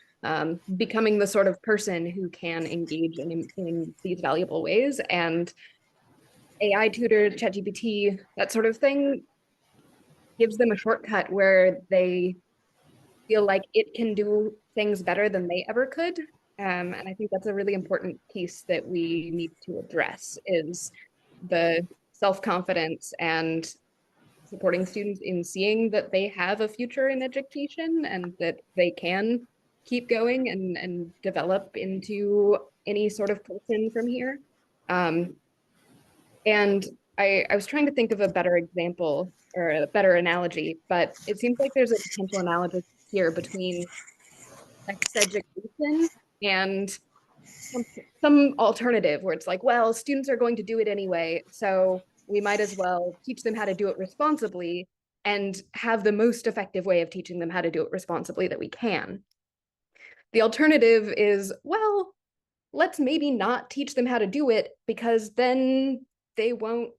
becoming the sort of person who can engage in these valuable ways. And AI tutor, ChatGPT, that sort of thing gives them a shortcut where they feel like it can do things better than they ever could. And I think that's a really important piece that we need to address, is the self-confidence and supporting students in seeing that they have a future in education and that they can keep going and develop into any sort of person from here. And I was trying to think of a better example or a better analogy, but it seems like there's a potential analogy here between sex education and some alternative where it's like, well, students are going to do it anyway, so we might as well teach them how to do it responsibly and have the most effective way of teaching them how to do it responsibly that we can. The alternative is, well, let's maybe not teach them how to do it because then they won't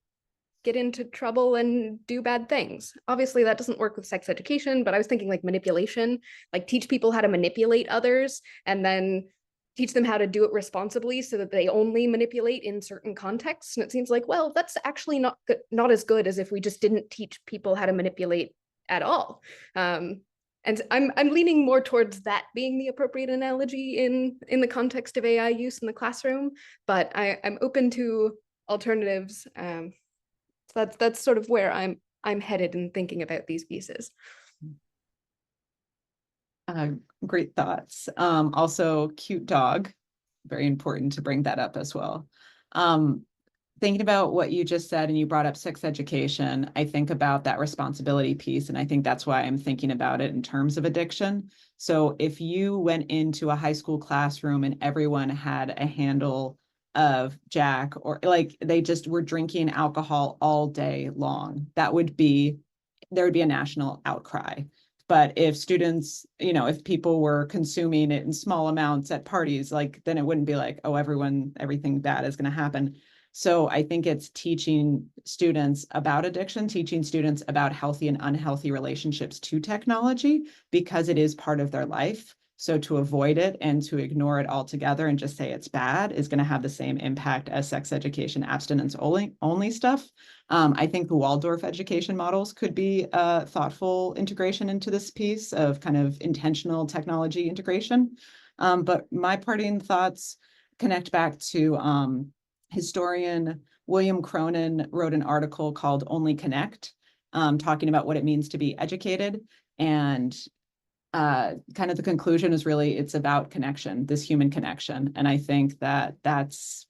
get into trouble and do bad things. Obviously, that doesn't work with sex education, but I was thinking like manipulation, like teach people how to manipulate others and then teach them how to do it responsibly so that they only manipulate in certain contexts. And it seems like, well, that's actually not as good as if we just didn't teach people how to manipulate at all. And I'm leaning more towards that being the appropriate analogy in the context of AI use in the classroom, but I'm open to alternatives. So that's sort of where I'm headed in thinking about these pieces. Great thoughts. Also, cute dog, very important to bring that up as well. thinking about what you just said, and you brought up sex education, I think about that responsibility piece. And I think that's why I'm thinking about it in terms of addiction. So if you went into a high school classroom and everyone had a handle of Jack, or like they just were drinking alcohol all day long, there would be a national outcry. But if students, if people were consuming it in small amounts at parties, like then it wouldn't be like, oh, everything bad is going to happen. So I think it's teaching students about addiction, teaching students about healthy and unhealthy relationships to technology, because it is part of their life. So to avoid it and to ignore it altogether and just say it's bad is going to have the same impact as sex education, abstinence only stuff. I think the Waldorf education models could be a thoughtful integration into this piece of kind of intentional technology integration. But my parting thoughts connect back to historian William Cronin wrote an article called Only Connect, talking about what it means to be educated. And kind of the conclusion is really, it's about connection, this human connection. And I think that's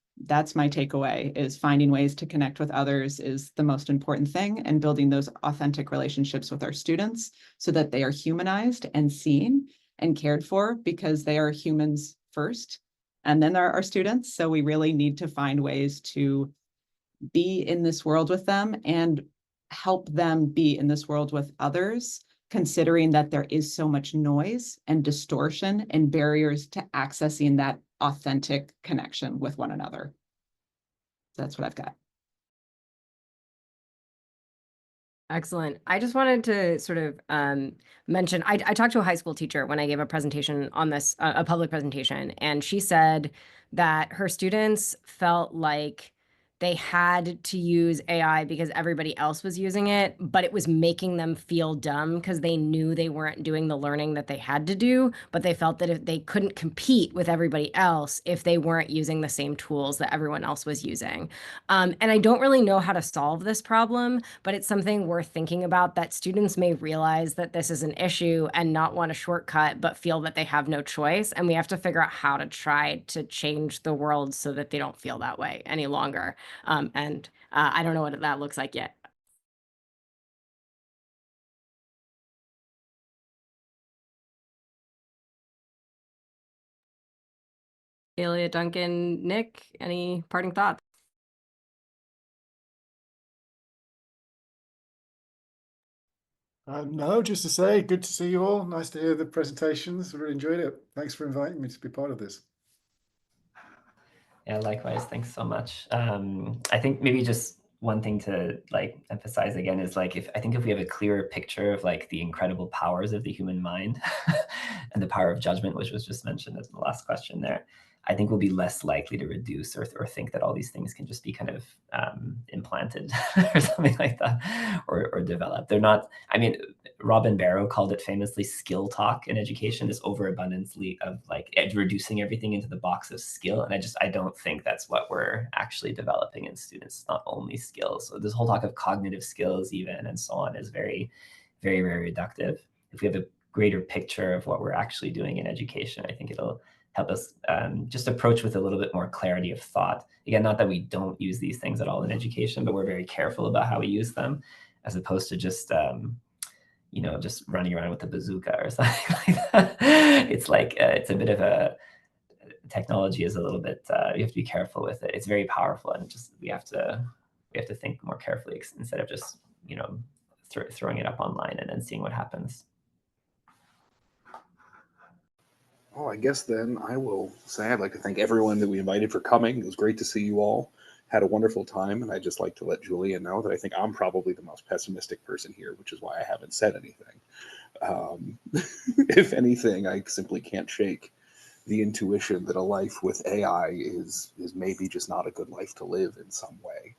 my takeaway, is finding ways to connect with others is the most important thing, and building those authentic relationships with our students so that they are humanized and seen and cared for, because they are humans first. And then there are our students. So we really need to find ways to be in this world with them and help them be in this world with others, considering that there is so much noise and distortion and barriers to accessing that authentic connection with one another. That's what I've got. Excellent. I just wanted to sort of mention, I talked to a high school teacher when I gave a presentation on this, a public presentation, and she said that her students felt like they had to use AI because everybody else was using it, but it was making them feel dumb because they knew they weren't doing the learning that they had to do, but they felt that if they couldn't compete with everybody else if they weren't using the same tools that everyone else was using. And I don't really know how to solve this problem, but it's something worth thinking about, that students may realize that this is an issue and not want a shortcut, but feel that they have no choice. And we have to figure out how to try to change the world so that they don't feel that way any longer. I don't know what that looks like yet. Ilya, Duncan, Nick, any parting thoughts? No, just to say, good to see you all. Nice to hear the presentations. I really enjoyed it. Thanks for inviting me to be part of this. Yeah, likewise. Thanks so much. I think maybe just one thing to like emphasize again is like, I think if we have a clearer picture of like the incredible powers of the human mind and the power of judgment, which was just mentioned as the last question there, I think we'll be less likely to reduce or think that all these things can just be kind of implanted or something like that, or developed. They're not, I mean, Robin Barrow called it famously skill talk in education, this overabundance of like reducing everything into the box of skill. And I don't think that's what we're actually developing in students. It's not only skills. So this whole talk of cognitive skills even and so on is very, very, very reductive. If we have a greater picture of what we're actually doing in education, I think it'll help us just approach with a little bit more clarity of thought. Again, not that we don't use these things at all in education, but we're very careful about how we use them, as opposed to just just running around with a bazooka or something like that. It's like it's a bit of a technology is a little bit. You have to be careful with it. It's very powerful, and just we have to think more carefully instead of just throwing it up online and then seeing what happens. Well, I guess then I will say I'd like to thank everyone that we invited for coming. It was great to see you all. Had a wonderful time, and I'd just like to let Julia know that I think I'm probably the most pessimistic person here, which is why I haven't said anything. If anything, I simply can't shake the intuition that a life with AI is maybe just not a good life to live in some way,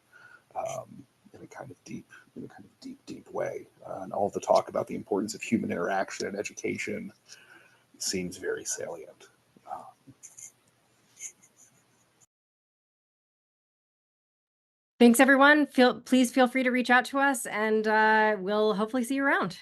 in a kind of deep way. And all the talk about the importance of human interaction and education seems very salient. Thanks, everyone. Please feel free to reach out to us, and we'll hopefully see you around.